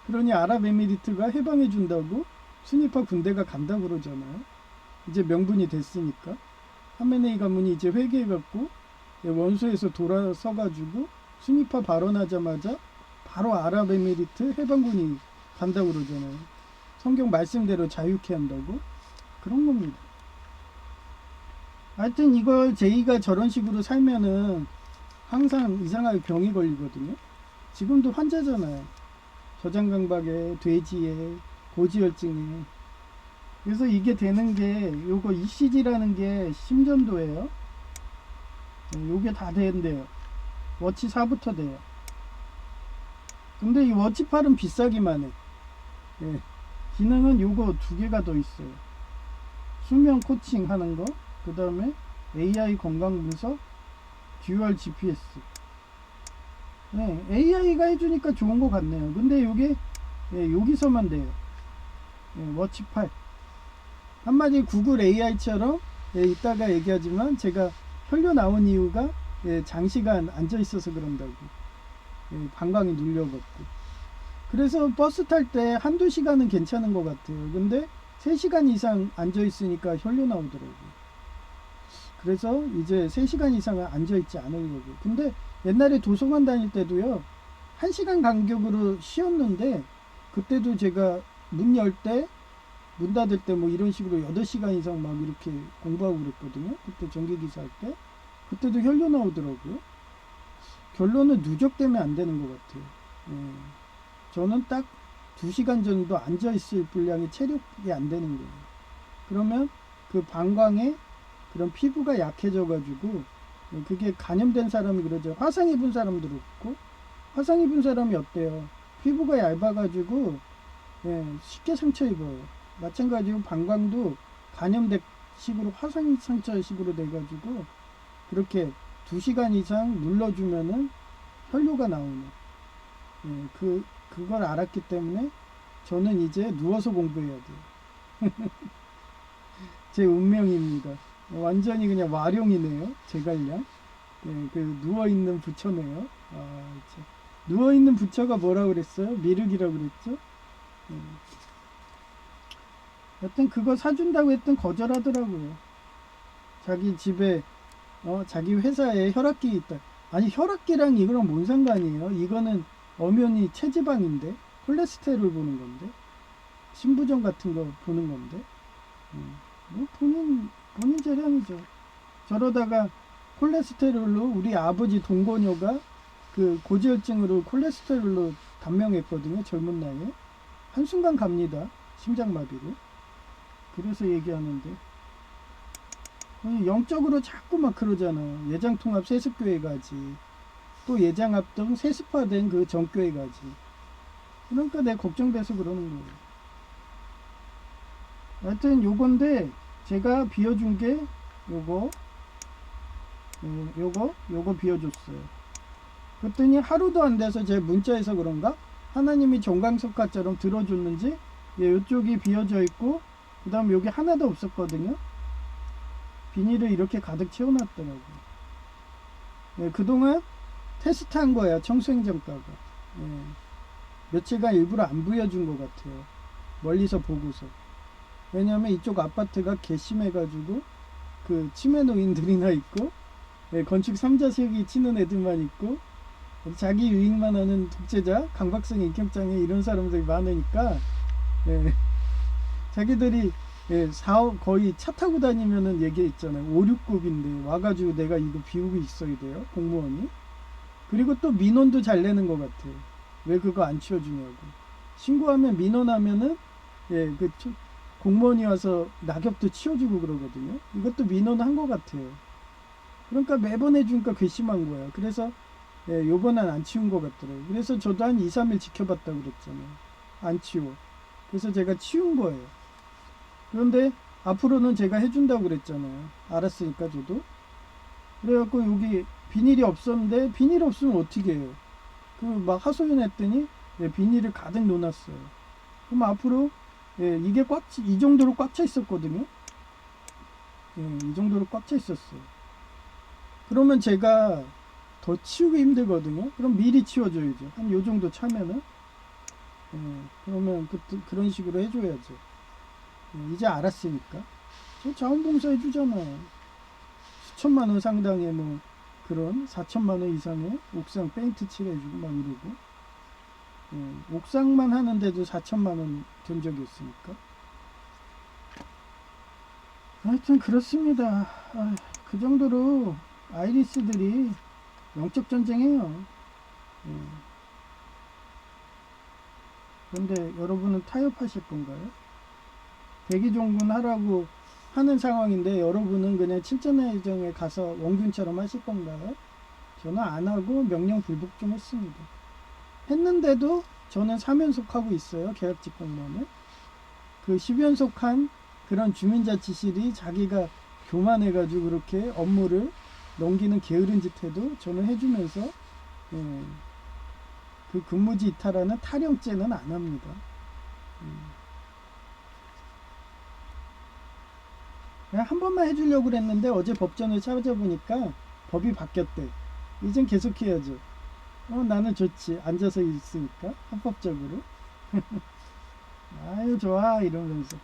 그러니 아랍에미리트가 해방해 준다고 순위파 군대가 간다고 그러잖아요. 이제 명분이 됐으니까. 하메네이 가문이 이제 회개해갖고 원소에서 돌아서가지고 순위파 발언하자마자 바로 아랍에미리트 해방군이 간다고 그러잖아요. 성경 말씀대로 자유케 한다고. 그런 겁니다. 하여튼 이걸 제이가 저런 식으로 살면은 항상 이상하게 병이 걸리거든요. 지금도 환자잖아요. 저장강박에, 돼지에, 고지혈증에. 그래서 이게 되는 게 요거 ECG라는 게 심전도예요. 요게 다 된대요. 워치 4부터 돼요. 근데 이 워치 8은 비싸기만 해. 기능은 요거 두 개가 더 있어요. 수면 코칭 하는 거, 그 다음에 AI 건강 분석, 듀얼 GPS. AI가 해주니까 좋은 것 같네요. 근데 요게 여기서만 돼요. 워치 8. 한마디 구글 AI처럼 이따가 얘기하지만 제가 혈류 나온 이유가 장시간 앉아 있어서 그런다고. 방광이 눌려갖고. 그래서 버스 탈 때 한두 시간은 괜찮은 것 같아요. 근데 3시간 이상 앉아 있으니까 혈류 나오더라고요. 그래서 이제 3시간 이상은 앉아 있지 않으려고. 근데 옛날에 도서관 다닐 때도요, 1시간 간격으로 쉬었는데, 그때도 제가 문 열 때, 문 닫을 때 뭐 이런 식으로 8시간 이상 막 이렇게 공부하고 그랬거든요. 그때 전기기사 할 때. 그때도 혈류 나오더라고요. 결론은 누적되면 안 되는 것 같아요. 저는 딱 2시간 정도 앉아있을 분량의 체력이 안 되는 거예요. 그러면 그 방광에 그런 피부가 약해져가지고, 그게 감염된 사람이 그러죠. 화상 입은 사람도 그렇고, 화상 입은 사람이 어때요? 피부가 얇아가지고, 쉽게 상처 입어요. 마찬가지로 방광도 감염된 식으로 화상 상처 식으로 돼가지고, 그렇게 2시간 이상 눌러주면은 혈류가 나오네. 예, 그걸 알았기 때문에 저는 이제 누워서 공부해야 돼요. 제 운명입니다. 완전히 그냥 와룡이네요. 제갈량. 예, 그 누워있는 부처네요. 아, 참. 누워있는 부처가 뭐라 그랬어요? 미륵이라고 그랬죠? 예. 여튼 그거 사준다고 했던 거절하더라고요. 자기 집에 자기 회사에 혈압기 있다. 아니 혈압기랑 이거랑 뭔 상관이에요? 이거는 엄연히 체지방인데 콜레스테롤 보는 건데 신부전 같은 거 보는 건데 뭐 본인 재량이죠. 저러다가 콜레스테롤로 우리 아버지 동거녀가 그 고지혈증으로 콜레스테롤로 단명했거든요. 젊은 나이에 한순간 갑니다. 심장마비로. 그래서 얘기하는데 영적으로 자꾸 막 그러잖아. 예장통합 세습교회 가지. 또 예장합동 세습화된 그 정교회 가지. 그러니까 내가 걱정돼서 그러는 거예요. 하여튼 요건데 제가 비워준 게 요거 비워줬어요. 그랬더니 하루도 안 돼서 제 문자에서 그런가 하나님이 정광석화처럼 들어줬는지 요쪽이 비어져 있고 그 다음 여기 하나도 없었거든요. 비닐을 이렇게 가득 채워놨더라고요. 그동안 테스트한 거야. 청소행정과가. 며칠간 일부러 안 부여준 것 같아요. 멀리서 보고서. 왜냐하면 이쪽 아파트가 괘씸해가지고 그 치매 노인들이나 있고 건축 3자 세기 치는 애들만 있고 자기 유익만 하는 독재자, 강박성 인격장애 이런 사람들이 많으니까 자기들이 거의 차 타고 다니면은 얘기했잖아요. 5, 6급인데 와가지고 내가 이거 비우고 있어야 돼요. 공무원이. 그리고 또 민원도 잘 내는 것 같아요. 왜 그거 안 치워주냐고. 신고하면 민원하면은 그 공무원이 와서 낙엽도 치워주고 그러거든요. 이것도 민원한 것 같아요. 그러니까 매번 해주니까 괘씸한 거야. 그래서 요번엔 안 치운 것 같더라고요. 그래서 저도 한 2, 3일 지켜봤다고 그랬잖아요. 안 치워. 그래서 제가 치운 거예요. 그런데 앞으로는 제가 해준다고 그랬잖아요. 알았으니까 저도. 그래갖고 여기 비닐이 없었는데 비닐 없으면 어떻게 해요? 그 막 하소연했더니 비닐을 가득 넣어놨어요. 그럼 앞으로 이게 이 정도로 꽉 차 있었거든요. 이 정도로 꽉 차 있었어요. 그러면 제가 더 치우기 힘들거든요. 그럼 미리 치워줘야죠. 한 요 정도 차면은. 그러면 그런 식으로 해줘야죠. 이제 알았으니까. 저 자원봉사 해주잖아요. 수천만 원 상당의 뭐 그런 4천만 원 이상의 옥상 페인트 칠해주고 막 이러고. 옥상만 하는데도 4천만 원 된 적이 있으니까. 하여튼 그렇습니다. 그 정도로 아이리스들이 영적 전쟁해요. 그런데 여러분은 타협하실 건가요? 대기종군 하라고 하는 상황인데 여러분은 그냥 칠전회의정에 가서 원균처럼 하실 건가요? 저는 안 하고 명령 불복 좀 했습니다. 했는데도 저는 3연속 하고 있어요. 계약직 공무원을. 그 10연속한 그런 주민자치실이 자기가 교만해가지고 그렇게 업무를 넘기는 게으른 짓 해도 저는 해주면서 그 근무지 이탈하는 탈영죄는 안 합니다. 그냥 한 번만 해주려고 그랬는데 어제 법전을 찾아보니까 법이 바뀌었대. 이젠 계속 해야죠. 나는 좋지. 앉아서 있으니까 합법적으로. 아유 좋아 이러면서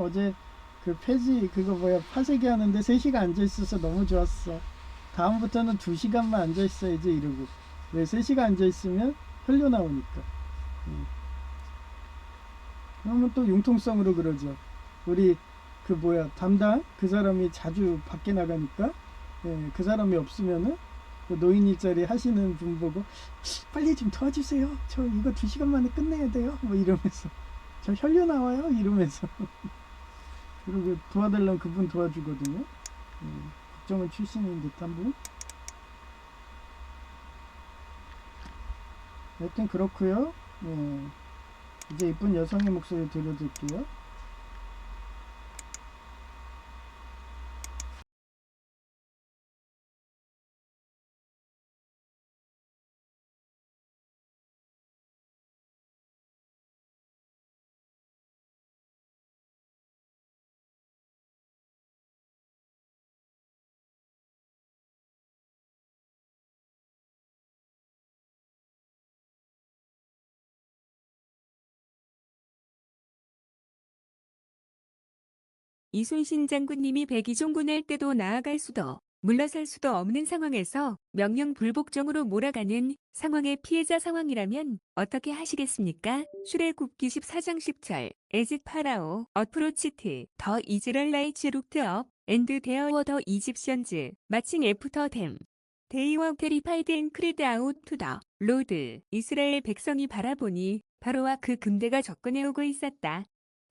어제 그 폐지 그거 뭐야 파쇄기 하는데 3시간 앉아있어서 너무 좋았어. 다음부터는 2시간만 앉아있어야지 이러고. 왜 3시간 앉아있으면 흘려 나오니까. 그러면 또 융통성으로 그러죠. 우리 그 뭐야 담당 그 사람이 자주 밖에 나가니까 그 사람이 없으면은 그 노인 일자리 하시는 분 보고 빨리 좀 도와주세요. 저 이거 2시간 만에 끝내야 돼요. 뭐 이러면서 저 혈류 나와요 이러면서 그리고 도와달라면 그분 도와주거든요. 국정원 출신인 듯한 분. 하여튼 그렇고요. 이제 이쁜 여성의 목소리 들려드릴게요. 이순신 장군님이 백의종군할 때도 나아갈 수도 물러설 수도 없는 상황에서 명령 불복종으로 몰아가는 상황의 피해자 상황이라면 어떻게 하시겠습니까? 출애굽기 14장 10절 에짓 파라오 어프로치트 더 이즈랄라이츠 룩트업 앤드 데어 더 이집션즈 마칭 애프터 댐 They were terrified and cried out to the Lord. 이스라엘 백성이 바라보니 바로와 그 군대가 접근해 오고 있었다.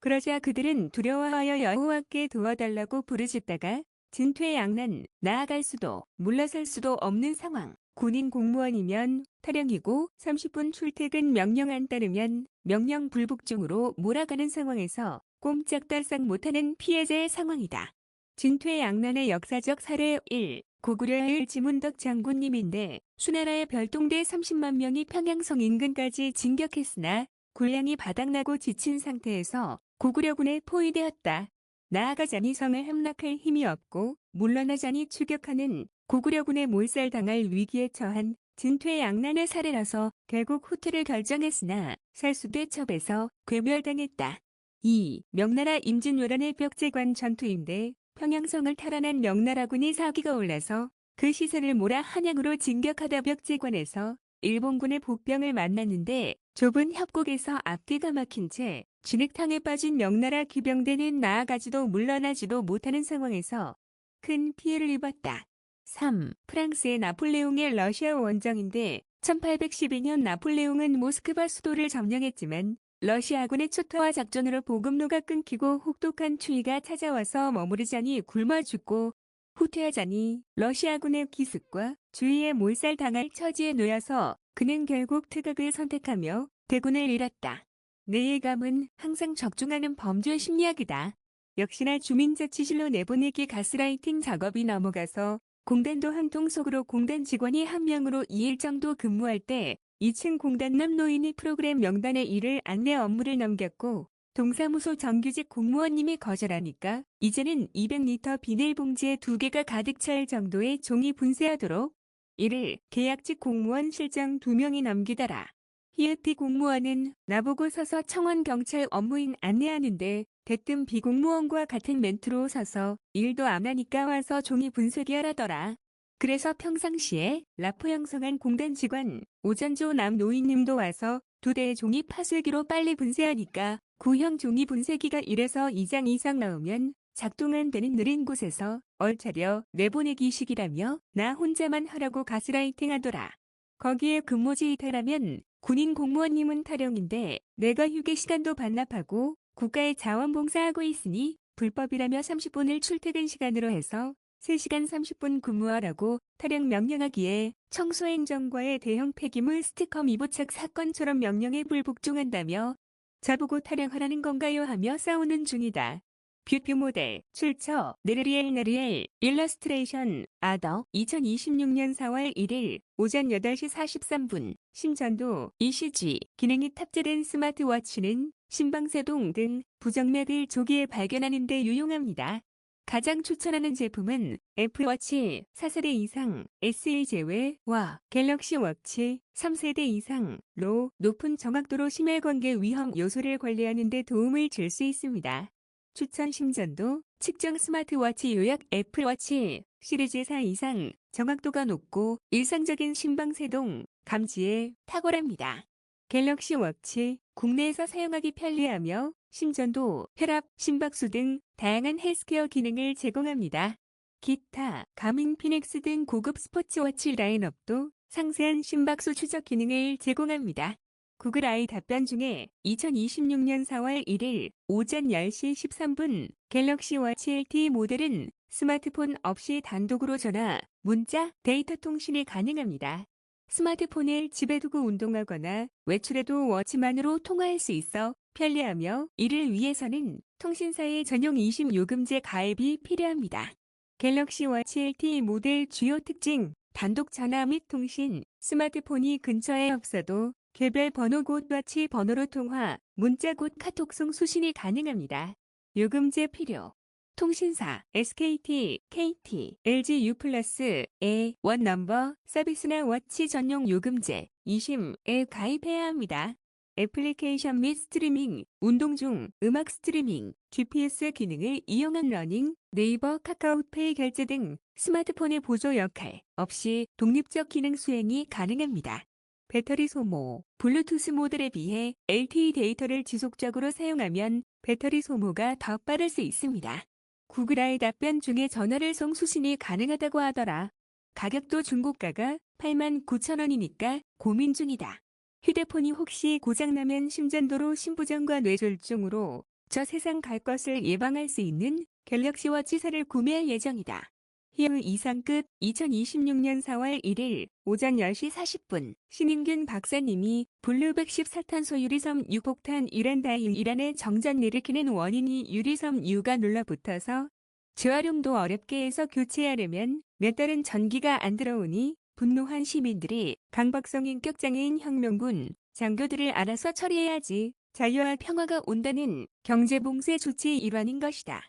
그러자 그들은 두려워하여 여호와께 도와달라고 부르짖다가 진퇴양난, 나아갈 수도 물러설 수도 없는 상황. 군인 공무원이면 탈영이고 30분 출퇴근 명령 안 따르면 명령 불복종으로 몰아가는 상황에서 꼼짝달싹 못하는 피해자의 상황이다. 진퇴양난의 역사적 사례 1. 고구려의 지문덕 장군님인데 수나라의 별동대 30만 명이 평양성 인근까지 진격했으나 군량이 바닥나고 지친 상태에서 고구려군에 포위되었다. 나아가자니 성을 함락할 힘이 없고 물러나자니 추격하는 고구려군에 몰살당할 위기에 처한 진퇴양난의 사례라서 결국 후퇴를 결정했으나 살수대 첩에서 괴멸당했다. 2. 명나라 임진왜란의 벽제관 전투인데 평양성을 탈환한 명나라군이 사기가 올라서 그 시설을 몰아 한양으로 진격하다 벽제관에서 일본군의 복병을 만났는데 좁은 협곡에서 앞뒤가 막힌 채 진흙탕에 빠진 명나라 기병대는 나아가지도 물러나지도 못하는 상황에서 큰 피해를 입었다. 3. 프랑스의 나폴레옹의 러시아 원정인데 1812년 나폴레옹은 모스크바 수도를 점령했지만 러시아군의 초토화 작전으로 보급로가 끊기고 혹독한 추위가 찾아와서 머무르자니 굶어 죽고 후퇴하자니 러시아군의 기습과 주위에 몰살당할 처지에 놓여서 그는 결국 퇴각을 선택하며 대군을 잃었다. 내 예감은 항상 적중하는 범죄 심리학이다. 역시나 주민자치실로 내보내기 가스라이팅 작업이 넘어가서 공단도 한 통 속으로 공단 직원이 한 명으로 2일 정도 근무할 때 2층 공단남 노인이 프로그램 명단에 일을 안내 업무를 넘겼고 동사무소 정규직 공무원님이 거절하니까 이제는 200리터 비닐봉지에 2개가 가득 찰 정도의 종이 분쇄하도록 이를 계약직 공무원 실장 2명이 넘기더라. 히읗 비공무원은 나보고 서서 청원 경찰 업무인 안내하는데 대뜸 비공무원과 같은 멘트로 서서 일도 안 하니까 와서 종이 분쇄기 하라더라. 그래서 평상시에 라포 형성한 공단 직원 오전조 남 노인님도 와서 2대의 종이 파쇄기로 빨리 분쇄하니까 구형 종이 분쇄기가 1에서 2장 이상 나오면 작동 안 되는 느린 곳에서 얼차려 내보내기식이라며 나 혼자만 하라고 가스라이팅 하더라. 거기에 근무지 이탈하면 군인 공무원님은 타령인데 내가 휴게 시간도 반납하고 국가에 자원봉사하고 있으니 불법이라며 30분을 출퇴근 시간으로 해서 3시간 30분 근무하라고 타령 명령하기에 청소행정과의 대형 폐기물 스티커 미부착 사건처럼 명령에 불복종한다며 저보고 타령하라는 건가요 하며 싸우는 중이다. 뷰표 모델, 출처, 네르리엘 일러스트레이션, 아더, 2026년 4월 1일, 오전 8시 43분, 심전도, ECG, 기능이 탑재된 스마트워치는 심방세동 등 부정맥을 조기에 발견하는 데 유용합니다. 가장 추천하는 제품은 애플워치 4세대 이상, SE 제외와 갤럭시 워치 3세대 이상로 높은 정확도로 심혈관계 위험 요소를 관리하는 데 도움을 줄 수 있습니다. 추천 심전도 측정 스마트워치 요약 애플워치 시리즈 4 이상 정확도가 높고 일상적인 심방세동 감지에 탁월합니다. 갤럭시 워치 국내에서 사용하기 편리하며 심전도, 혈압, 심박수 등 다양한 헬스케어 기능을 제공합니다. 기타, 가민 피닉스 등 고급 스포츠워치 라인업도 상세한 심박수 추적 기능을 제공합니다. 구글 아이 답변 중에 2026년 4월 1일 오전 10시 13분 갤럭시 워치 LTE 모델은 스마트폰 없이 단독으로 전화, 문자, 데이터 통신이 가능합니다. 스마트폰을 집에 두고 운동하거나 외출해도 워치만으로 통화할 수 있어 편리하며 이를 위해서는 통신사의 전용 이심 요금제 가입이 필요합니다. 갤럭시 워치 LTE 모델 주요 특징, 단독 전화 및 통신, 스마트폰이 근처에 없어도 개별 번호 곧 워치 번호로 통화, 문자 곧 카톡송 수신이 가능합니다. 요금제 필요. 통신사, SKT, KT, LG U+의 원넘버 서비스나 워치 전용 요금제, 이심에 가입해야 합니다. 애플리케이션 및 스트리밍, 운동 중 음악 스트리밍, GPS 기능을 이용한 러닝, 네이버 카카오페이 결제 등 스마트폰의 보조 역할 없이 독립적 기능 수행이 가능합니다. 배터리 소모, 블루투스 모델에 비해 LTE 데이터를 지속적으로 사용하면 배터리 소모가 더 빠를 수 있습니다. 구글아이 답변 중에 전화를 송수신이 가능하다고 하더라. 가격도 중고가가 89,000원이니까 고민 중이다. 휴대폰이 혹시 고장나면 심전도로 심부전과 뇌졸중으로 저 세상 갈 것을 예방할 수 있는 갤럭시 워치 4를 구매할 예정이다. 희의 이상 끝 2026년 4월 1일 오전 10시 40분 신인균 박사님이 블루백 14탄소 유리섬 유폭탄 이란의 정전 일으키는 원인이 유리섬 유가 눌러붙어서 재활용도 어렵게 해서 교체하려면 몇 달은 전기가 안 들어오니 분노한 시민들이 강박성 인격장애인 혁명군 장교들을 알아서 처리해야지 자유와 평화가 온다는 경제봉쇄 조치의 일환인 것이다.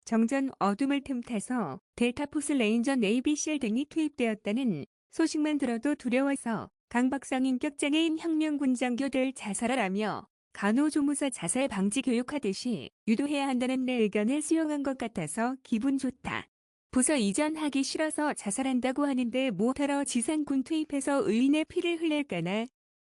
정전 어둠을 틈타서 델타포스 레인저 네이비실 등이 투입되었다는 소식만 들어도 두려워서 강박성 인격장애인 혁명군 장교들 자살하라며 간호조무사 자살 방지 교육하듯이 유도해야 한다는 내 의견을 수용한 것 같아서 기분 좋다. 부서 이전하기 싫어서 자살한다고 하는데 뭐하러 지상군 투입해서 의인의 피를 흘릴까나.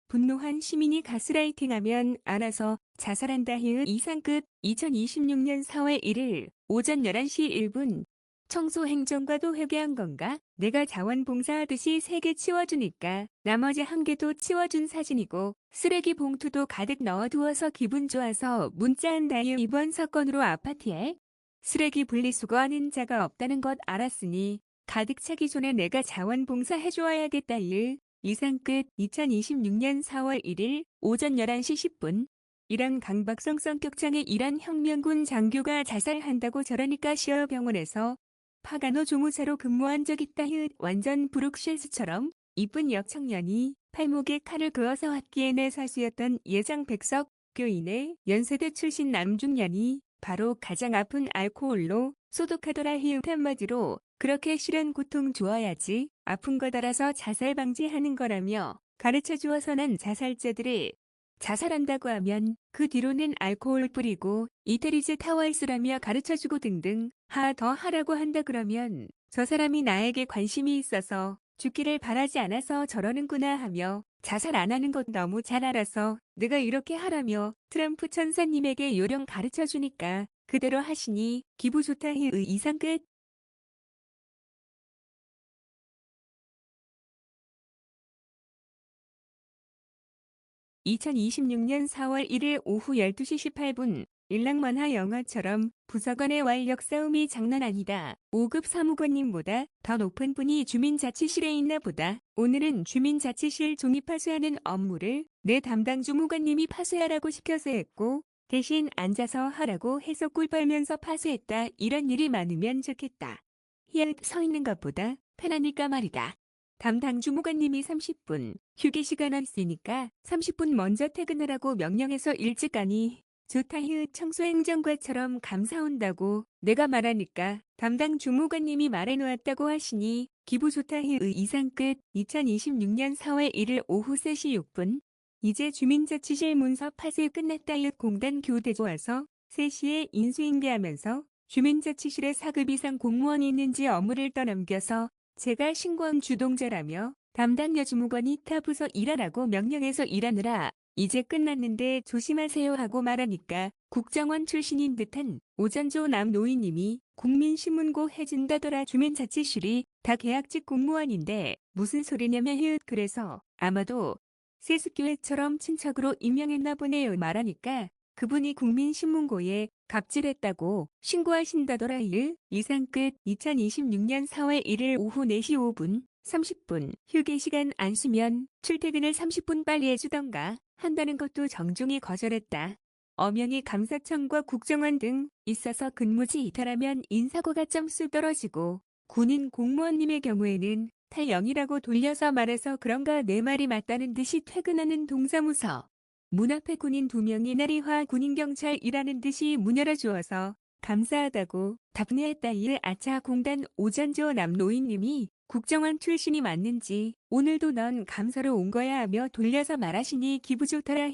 분노한 시민이 가스라이팅하면 알아서 자살한다. 이상 끝 2026년 4월 1일 오전 11시 1분 청소행정과도 회개한 건가? 내가 자원봉사하듯이 3개 치워주니까 나머지 1개도 치워준 사진이고 쓰레기 봉투도 가득 넣어두어서 기분 좋아서 문자한다. 이번 사건으로 아파트에 쓰레기 분리수거하는 자가 없다는 것 알았으니 가득 차기 전에 내가 자원봉사 해줘야겠다. 이상 끝 2026년 4월 1일 오전 11시 10분 이란 강박성 성격장애 이란 혁명군 장교가 자살한다고 저러니까 시어병원에서 파간호 조무사로 근무한 적 있다. 완전 브룩셀스처럼 이쁜 여청년이 팔목에 칼을 그어서 왔기에 내 사수였던 예장 백석 교인의 연세대 출신 남중년이 바로 가장 아픈 알코올로 소독하더라. 한마디로 그렇게 싫은 고통 주어야지 아픈 거 달아서 자살 방지하는 거라며 가르쳐 주어서 난 자살자들이 자살한다고 하면 그 뒤로는 알코올 뿌리고 이태리즈 타월스라며 가르쳐주고 등등 더 하라고 한다 그러면 저 사람이 나에게 관심이 있어서 죽기를 바라지 않아서 저러는구나 하며 자살 안 하는 것 너무 잘 알아서 내가 이렇게 하라며 트럼프 천사님에게 요령 가르쳐주니까 그대로 하시니 기분 좋다. 이상 끝. 2026년 4월 1일 오후 12시 18분 일랑만화 영화처럼 부서간의 완력 싸움이 장난 아니다. 5급 사무관님보다 더 높은 분이 주민자치실에 있나 보다. 오늘은 주민자치실 종이 파쇄하는 업무를 내 담당 주무관님이 파쇄하라고 시켜서 했고 대신 앉아서 하라고 해서 꿀 빨면서 파쇄했다. 이런 일이 많으면 좋겠다. 서 있는 것보다 편하니까 말이다. 담당 주무관님이 30분 휴게 시간 있으니까 30분 먼저 퇴근하라고 명령해서 일찍 가니 좋다. 청소행정과처럼 감사 온다고 내가 말하니까 담당 주무관님이 말해놓았다고 하시니 기분 좋다. 이상 끝 2026년 4월 1일 오후 3시 6분 이제 주민자치실 문서 파쇄 끝났다. 공단 교대조 와서 3시에 인수인계하면서 주민자치실에 4급 이상 공무원이 있는지 업무를 떠넘겨서 제가 신고한 주동자라며 담당 여주무관이 타 부서 일하라고 명령해서 일하느라 이제 끝났는데 조심하세요 하고 말하니까 국정원 출신인 듯한 오전조 남노인님이 국민신문고 해준다더라. 주민자치실이 다 계약직 공무원인데 무슨 소리냐며 그래서 아마도 세습교회처럼 친척으로 임명했나 보네요 말하니까 그분이 국민신문고에 갑질했다고 신고하신다더라. 이상 끝 2026년 4월 1일 오후 4시 5분 30분 휴게 시간 안 쓰면 출퇴근을 30분 빨리 해주던가 한다는 것도 정중히 거절했다. 엄연히 감사청과 국정원 등 있어서 근무지 이탈하면 인사고가 점수 떨어지고 군인 공무원님의 경우에는 탈영이라고 돌려서 말해서 그런가 내 말이 맞다는 듯이 퇴근하는 동사무소. 문 앞에 군인 2명이 나리화 군인경찰이라는 듯이 문 열어주어서 감사하다고 답례했다. 아차 공단 오전조 남노인님이 국정원 출신이 맞는지 오늘도 넌 감사로 온 거야 하며 돌려서 말하시니 기분 좋더라.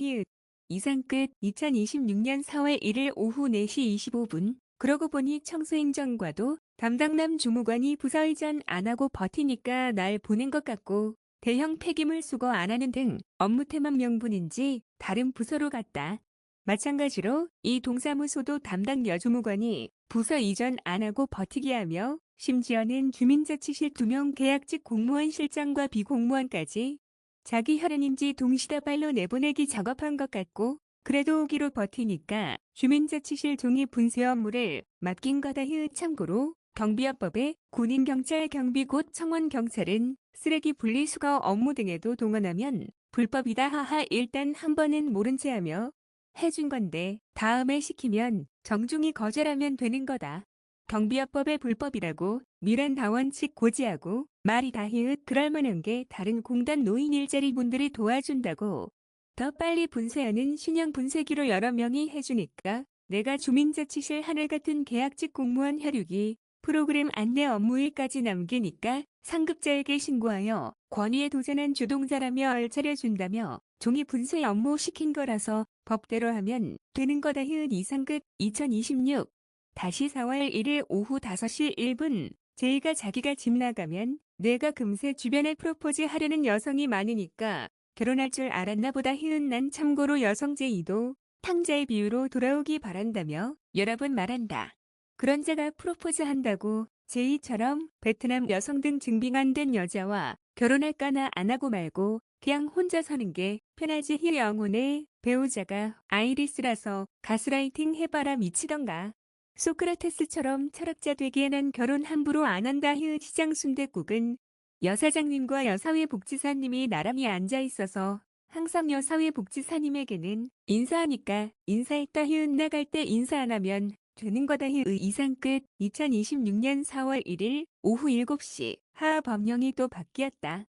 이상 끝. 2026년 4월 1일 오후 4시 25분. 그러고 보니 청소행정과도 담당남 주무관이 부서 이전 안 하고 버티니까 날 보낸 것 같고 대형 폐기물 수거 안 하는 등 업무 태만 명분인지 다른 부서로 갔다. 마찬가지로 이 동사무소도 담당 여주무관이 부서 이전 안 하고 버티기 하며 심지어는 주민자치실 2명 계약직 공무원 실장과 비공무원까지 자기 혈연인지 동시다발로 내보내기 작업한 것 같고 그래도 오기로 버티니까 주민자치실 종이 분쇄 업무를 맡긴 거다. 참고로 경비업법에 군인경찰 경비 곧 청원경찰은 쓰레기 분리수거 업무 등에도 동원하면 불법이다. 일단 한 번은 모른 채 하며 해준 건데 다음에 시키면 정중히 거절하면 되는 거다. 경비업법의 불법이라고 미란다원 측 고지하고 말이 다 그럴만한 게 다른 공단 노인 일자리 분들이 도와준다고 더 빨리 분쇄하는 신형 분쇄기로 여러 명이 해주니까 내가 주민자치실 하늘 같은 계약직 공무원 혈육이 프로그램 안내 업무일까지 남기니까 상급자에게 신고하여 권위에 도전한 주동자라며 얼차려준다며 종이 분쇄 업무 시킨 거라서 법대로 하면 되는 거다. 이상 끝. 2026 다시 4월 1일 오후 5시 1분. 제이가 자기가 집 나가면 내가 금세 주변에 프로포즈 하려는 여성이 많으니까 결혼할 줄 알았나 보다. 난 참고로 여성 제이도 탕자의 비유로 돌아오기 바란다며 여러 번 말한다. 그런 자가 프로포즈 한다고 제이처럼 베트남 여성 등 증빙 안 된 여자와 결혼할까나 안 하고 말고 그냥 혼자 사는 게 편하지. 영혼의 배우자가 아이리스라서 가스라이팅 해봐라 미치던가. 소크라테스처럼 철학자 되기에 난 결혼 함부로 안 한다. 시장 순댓국은 여사장님과 여사회복지사님이 나란히 앉아 있어서 항상 여사회복지사님에게는 인사하니까 인사했다. 나갈 때 인사 안 하면 되는 거다. 이상 끝. 2026년 4월 1일 오후 7시 하하법령이 또 바뀌었다.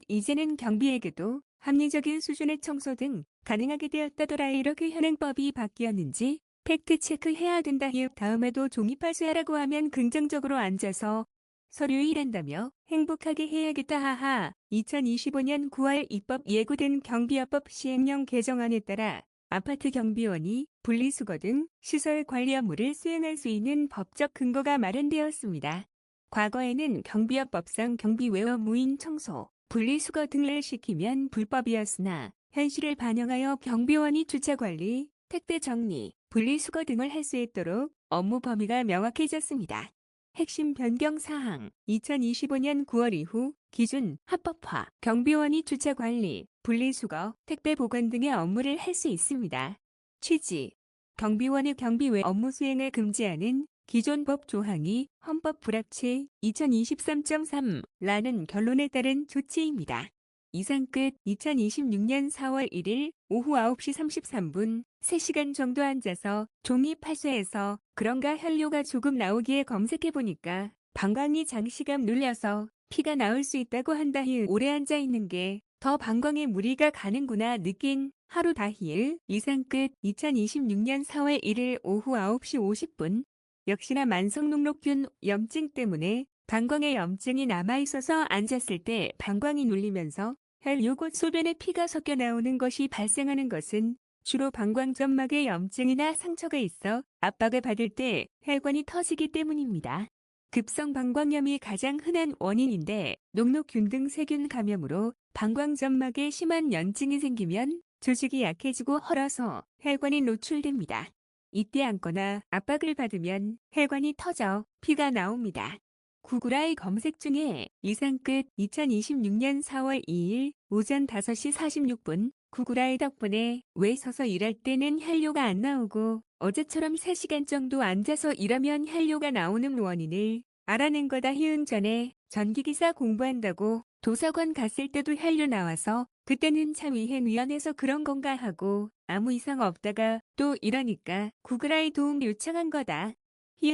이제는 경비에게도 합리적인 수준의 청소 등 가능하게 되었다더라. 이렇게 현행법이 바뀌었는지 팩트체크 해야 된다. 다음에도 종이 파쇄하라고 하면 긍정적으로 앉아서 서류 일한다며 행복하게 해야겠다. 2025년 9월 입법 예고된 경비업법 시행령 개정안에 따라 아파트 경비원이 분리수거 등 시설 관리 업무를 수행할 수 있는 법적 근거가 마련되었습니다. 과거에는 경비업법상 경비 외어 무인 청소, 분리수거 등을 시키면 불법이었으나 현실을 반영하여 경비원이 주차 관리, 택배 정리, 분리수거 등을 할 수 있도록 업무 범위가 명확해졌습니다. 핵심 변경 사항 2025년 9월 이후 기준 합법화 경비원이 주차 관리, 분리수거, 택배 보관 등의 업무를 할 수 있습니다. 취지 경비원의 경비 외 업무 수행을 금지하는 기존 법 조항이 헌법 불합치 2023.3라는 결론에 따른 조치입니다. 이상 끝. 2026년 4월 1일 오후 9시 33분 3시간 정도 앉아서 종이 파쇄해서 그런가 혈뇨가 조금 나오기에 검색해보니까 방광이 장시간 눌려서 피가 나올 수 있다고 한다. 오래 앉아있는 게 더 방광에 무리가 가는구나 느낀 하루 다힐. 이상 끝. 2026년 4월 1일 오후 9시 50분 역시나 만성롱록균 염증 때문에 방광에 염증이 남아있어서 앉았을 때 방광이 눌리면서 혈뇨 곧 소변에 피가 섞여 나오는 것이 발생하는 것은 주로 방광점막에 염증이나 상처가 있어 압박을 받을 때 혈관이 터지기 때문입니다. 급성 방광염이 가장 흔한 원인인데 녹록균 등 세균 감염으로 방광점막에 심한 염증이 생기면 조직이 약해지고 헐어서 혈관이 노출됩니다. 이때 앉거나 압박을 받으면 혈관이 터져 피가 나옵니다. 구글아이 검색 중에 이상 끝. 2026년 4월 2일 오전 5시 46분 구글아이 덕분에 왜 서서 일할 때는 혈뇨가 안 나오고 어제처럼 3시간 정도 앉아서 일하면 혈뇨가 나오는 원인을 알아낸 거다. 전에 전기기사 공부한다고 도서관 갔을 때도 혈뇨 나와서 그때는 차위행위원회에서 그런 건가 하고 아무 이상 없다가 또 이러니까 구글아이 도움 요청한 거다.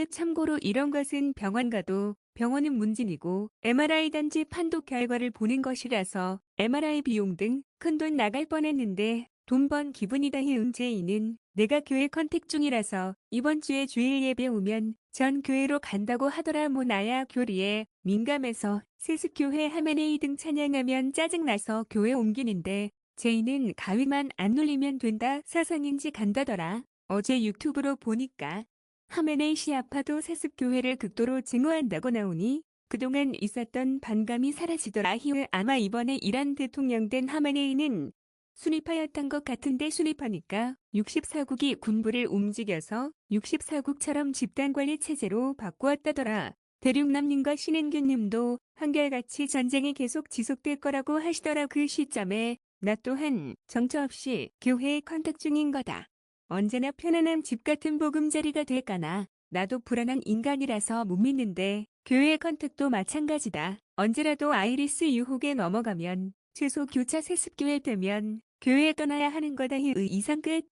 참고로 이런 것은 병원 가도 병원은 문진이고 MRI 단지 판독 결과를 보는 것이라서 MRI 비용 등 큰돈 나갈 뻔했는데 돈 번 기분이다. 제이는 내가 교회 컨택 중이라서 이번 주에 주일 예배 오면 전 교회로 간다고 하더라. 나야 교리에 민감해서 세습교회 하메네이 등 찬양하면 짜증나서 교회 옮기는데 제이는 가위만 안 눌리면 된다 사상인지 간다더라. 어제 유튜브로 보니까 하메네이 시아파도 세습교회를 극도로 증오한다고 나오니 그동안 있었던 반감이 사라지더라. 히읗 아마 이번에 이란 대통령 된 하메네이는 순위파였던 것 같은데 순위파니까 64국이 군부를 움직여서 64국처럼 집단관리 체제로 바꾸었다더라. 대륙남님과 신인규님도 한결같이 전쟁이 계속 지속될 거라고 하시더라. 그 시점에 나 또한 정처 없이 교회에 컨택 중인 거다. 언제나 편안한 집 같은 보금자리가 될까나. 나도 불안한 인간이라서 못 믿는데 교회 컨택도 마찬가지다. 언제라도 아이리스 유혹에 넘어가면 최소 교차 세습교회 되면 교회에 떠나야 하는 거다. 이상 끝.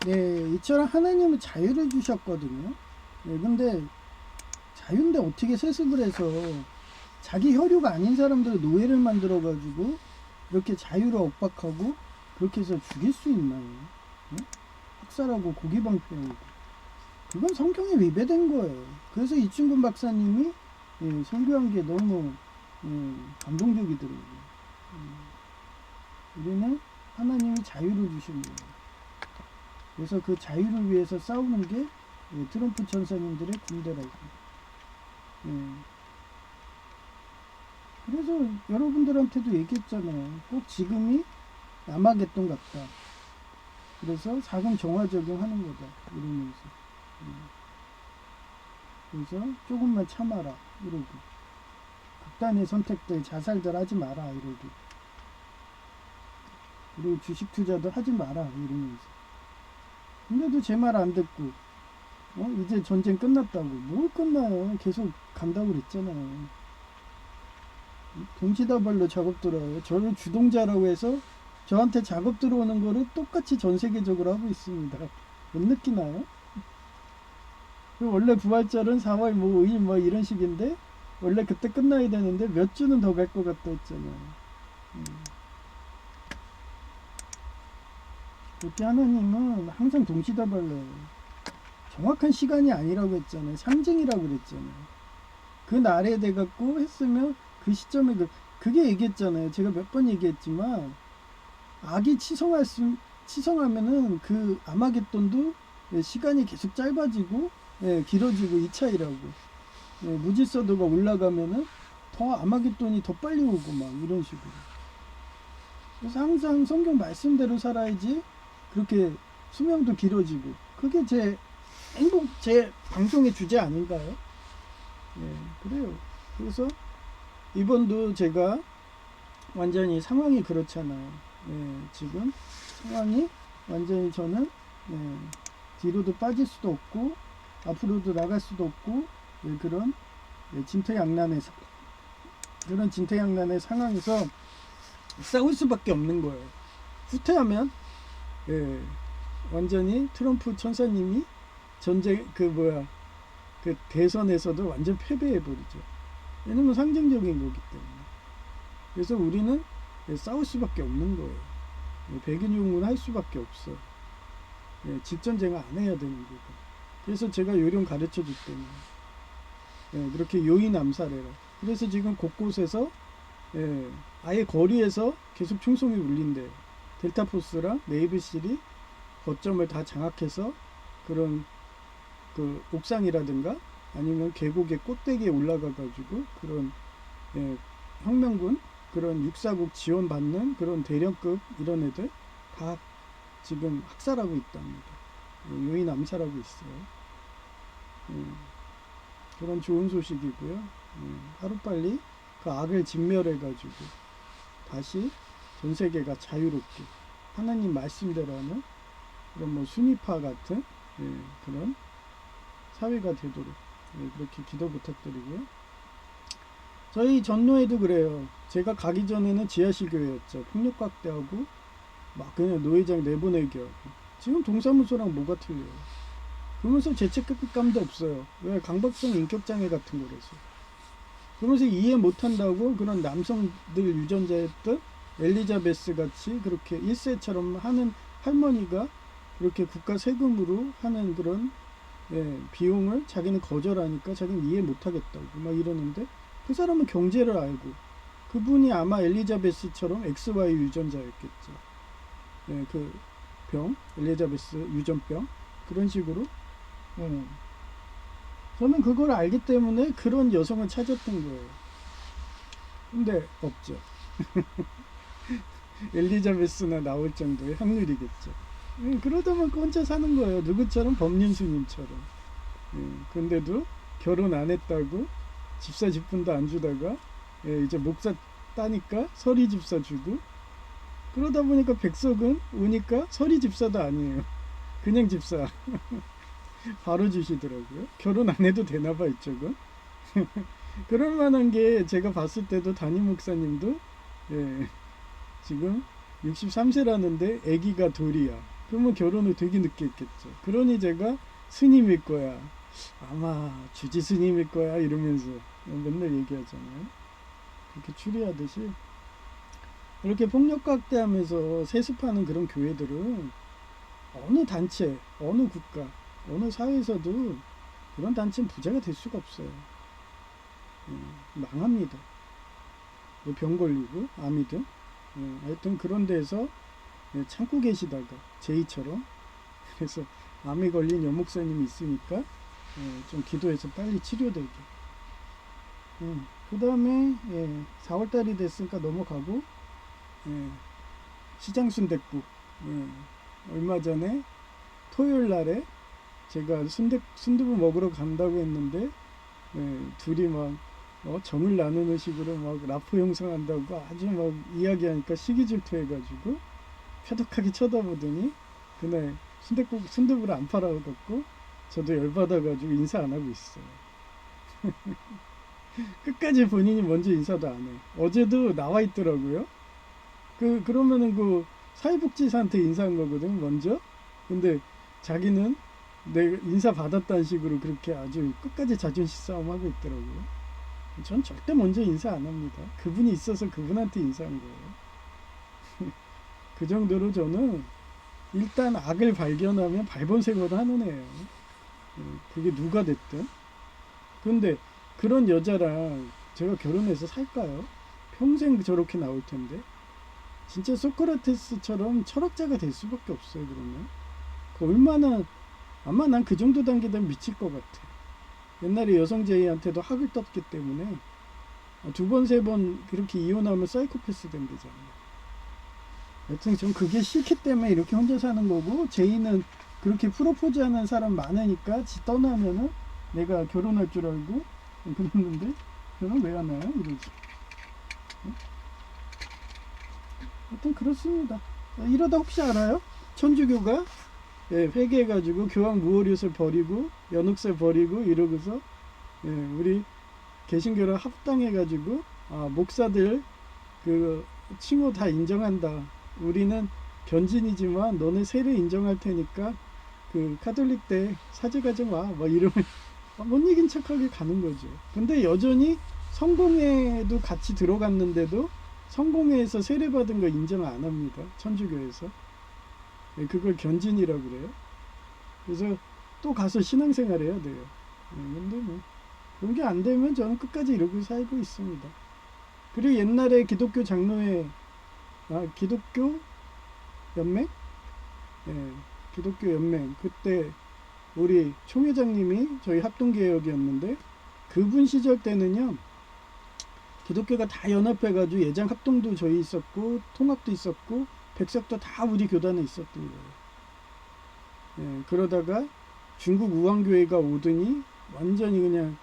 네, 이처럼 하나님은 자유를 주셨거든요. 네, 근데 자유인데 어떻게 세습을 해서 자기 혈육 아닌 사람들을 노예를 만들어 가지고 이렇게 자유를 억박하고 그렇게 해서 죽일 수 있나요? 네? 학살하고 고기방패하고 그건 성경에 위배된 거예요. 그래서 이충근 박사님이 설교한 게 너무 감동적이더라고요. 우리는 하나님이 자유를 주신 거예요. 그래서 그 자유를 위해서 싸우는 게 트럼프 천사님들의 군대라고. 그래서 여러분들한테도 얘기했잖아요. 꼭 지금이 아마겟돈 같다. 그래서 사금 정화 적용하는 거다. 이러면서. 그래서 조금만 참아라. 이러고. 극단의 선택들, 자살들 하지 마라. 이러고. 그리고 주식 투자도 하지 마라. 이러면서. 근데도 제 말 안 듣고 이제 전쟁 끝났다고. 뭘 끝나요? 계속 간다고 그랬잖아요. 동시다발로 작업 들어와요. 저를 주동자라고 해서 저한테 작업 들어오는 거를 똑같이 전 세계적으로 하고 있습니다. 못 느끼나요? 원래 부활절은 4월 5일 뭐 이런 식인데 원래 그때 끝나야 되는데 몇 주는 더 갈 것 같다 했잖아요. 그렇게 하나님은 항상 동시다발로예요. 정확한 시간이 아니라고 했잖아요. 상징이라고 그랬잖아요. 그 날에 돼갖고 했으면 그 시점에 그게 얘기했잖아요. 제가 몇 번 얘기했지만 악이 치성하면은 그 아마겟돈도 시간이 계속 짧아지고 길어지고 이 차이라고. 무질서도가 올라가면은 더 아마겟돈이 더 빨리 오고 막 이런 식으로. 그래서 항상 성경 말씀대로 살아야지 그렇게 수명도 길어지고 그게 제 행복 제 방송의 주제 아닌가요? 그래요. 그래서 이번도 제가 완전히 상황이 그렇잖아요. 지금 상황이 완전히 저는 뒤로도 빠질 수도 없고 앞으로도 나갈 수도 없고 그런 진퇴양난에서 그런 진퇴양난의 상황에서 싸울 수밖에 없는 거예요. 후퇴하면 완전히 트럼프 천사님이 전쟁 그 대선에서도 완전 패배해 버리죠. 왜냐면 상징적인 거기 때문에. 그래서 우리는 싸울 수밖에 없는 거예요. 백인용을 할 수밖에 없어. 집전쟁을 안 해야 되는 거고. 그래서 제가 요령 가르쳐 줄 때문에 그렇게 요인 암살해라. 그래서 지금 곳곳에서 아예 거리에서 계속 총성이 울린대요. 델타포스랑 네이비실이 거점을 다 장악해서 그런 그 옥상이라든가 아니면 계곡의 꼭대기에 올라가 가지고 그런 혁명군 그런 육사국 지원받는 그런 대령급 이런 애들 다 지금 학살하고 있답니다. 요인 암살하고 있어요. 그런 좋은 소식이고요. 하루빨리 그 악을 진멸해 가지고 다시 전 세계가 자유롭게 하나님 말씀대로 하는 그런 뭐 순위파 같은 그런 사회가 되도록 그렇게 기도 부탁드리고요. 저희 전노에도 그래요. 제가 가기 전에는 지하실 교회였죠. 폭력각대하고 막 그냥 노회장 내보내기 하고. 지금 동사무소랑 뭐가 틀려요. 그러면서 죄책감도 없어요. 왜? 강박성 인격장애 같은 거라서. 그러면서 이해 못한다고 그런 남성들 유전자였던 엘리자베스 같이 그렇게 1세처럼 하는 할머니가 그렇게 국가 세금으로 하는 그런 비용을 자기는 거절하니까 자기는 이해 못하겠다고 막 이러는데 그 사람은 경제를 알고 그분이 아마 엘리자베스처럼 XY 유전자였겠죠. 예, 그 병, 엘리자베스 유전병 그런 식으로. 예. 저는 그걸 알기 때문에 그런 여성을 찾았던 거예요. 근데 없죠. 엘리자베스나 나올 정도의 확률이겠죠. 예, 그러다 보니까 혼자 사는 거예요. 누구처럼? 법륜스님처럼. 예, 근데도 결혼 안 했다고 집사 집분도 안 주다가 예, 이제 목사 따니까 서리 집사 주고, 그러다 보니까 백석은 오니까 서리 집사도 아니에요. 그냥 집사. 바로 주시더라고요. 결혼 안 해도 되나봐 이쪽은. 그럴 만한 게 제가 봤을 때도 담임 목사님도 예, 지금 63세라는데 아기가 둘이야. 그러면 결혼을 되게 늦게 했겠죠. 그러니 제가 스님일 거야, 아마 주지 스님일 거야 이러면서 맨날 얘기하잖아요. 그렇게 추리하듯이 이렇게 폭력각대하면서 세습하는 그런 교회들은 어느 단체, 어느 국가, 어느 사회에서도 그런 단체는 부자가 될 수가 없어요. 망합니다. 뭐 병 걸리고 암이든 하여튼 그런 데서 참고 계시다가 제이처럼, 그래서 암에 걸린 여목사님이 있으니까 좀 기도해서 빨리 치료되게. 그 다음에 4월달이 됐으니까 넘어가고 시장순댓국. 얼마 전에 토요일 날에 제가 순두부 먹으러 간다고 했는데 둘이 막 정을 나누는 식으로 막 라포 형성한다고 아주 막 이야기하니까 시기 질투해가지고 표독하게 쳐다보더니 그날 순두부를 안 팔아갖고 저도 열받아가지고 인사 안 하고 있어요. 끝까지 본인이 먼저 인사도 안 해. 어제도 나와 있더라고요. 그러면은 그 사회복지사한테 인사한 거거든 먼저. 근데 자기는 내 인사 받았다는 식으로 그렇게 아주 끝까지 자존심 싸움 하고 있더라고요. 전 절대 먼저 인사 안 합니다. 그분이 있어서 그분한테 인사한 거예요. 그 정도로 저는 일단 악을 발견하면 발본색으로 하는 애예요. 그게 누가 됐든. 근데 그런 여자랑 제가 결혼해서 살까요? 평생 저렇게 나올 텐데. 진짜 소크라테스처럼 철학자가 될 수밖에 없어요. 그러면 얼마나, 아마 난 그 정도 단계 되면 미칠 것 같아. 옛날에 여성제의한테도 학을 떴기 때문에 2번, 3번 그렇게 이혼하면 사이코패스 된대잖아요. 여튼 전 그게 싫기 때문에 이렇게 혼자 사는 거고, 제이는 그렇게 프로포즈하는 사람 많으니까 지 떠나면은 내가 결혼할 줄 알고 그랬는데 결혼 왜 안 와요? 이러지. 하여튼 그렇습니다. 이러다 혹시 알아요? 천주교가 회개해가지고 교황 무호릇을 버리고 연옥새 버리고 이러고서 우리 개신교랑 합당해가지고 목사들 그 칭호 다 인정한다. 우리는 변진이지만 너네 세례 인정할 테니까 그 카톨릭 때 사제가정 와. 뭐 이러면 못 이긴 척하게 가는 거죠. 근데 여전히 성공회도 같이 들어갔는데도 성공회에서 세례받은 거 인정 안 합니다. 천주교에서. 그걸 견진이라고 그래요. 그래서 또 가서 신앙생활 해야 돼요. 근데 뭐 그런 게 안 되면 저는 끝까지 이러고 살고 있습니다. 그리고 옛날에 기독교 장로회, 기독교 연맹? 기독교 연맹. 그때 우리 총회장님이 저희 합동개혁이었는데, 그분 시절 때는요, 기독교가 다 연합해가지고 예장 합동도 저희 있었고, 통합도 있었고, 백석도 다 우리 교단에 있었던 거예요. 그러다가 중국 우왕교회가 오더니 완전히 그냥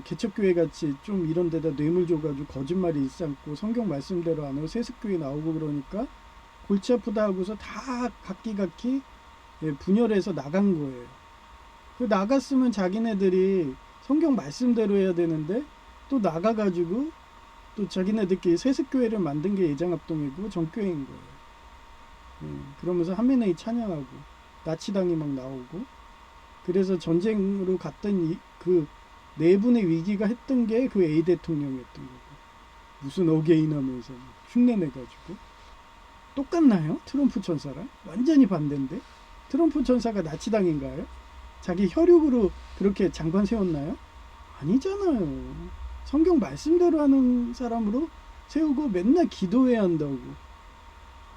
개척교회 같이 좀 이런 데다 뇌물 줘가지고 거짓말이 일삼고 성경 말씀대로 안 하고 세습교회 나오고 그러니까 골치 아프다 하고서 다 각기 분열해서 나간 거예요. 그 나갔으면 자기네들이 성경 말씀대로 해야 되는데 또 나가가지고 또 자기네들끼리 세습교회를 만든 게 예장합동이고 정교회인 거예요. 그러면서 한메네이 찬양하고 나치당이 막 나오고, 그래서 전쟁으로 갔던 그 내분의 위기가 했던 게 그 A 대통령이었던 거고, 무슨 어게인 하면서 흉내내가지고. 똑같나요? 트럼프 천사랑 완전히 반대인데. 트럼프 천사가 나치당인가요? 자기 혈육으로 그렇게 장관 세웠나요? 아니잖아요. 성경 말씀대로 하는 사람으로 세우고 맨날 기도해야 한다고.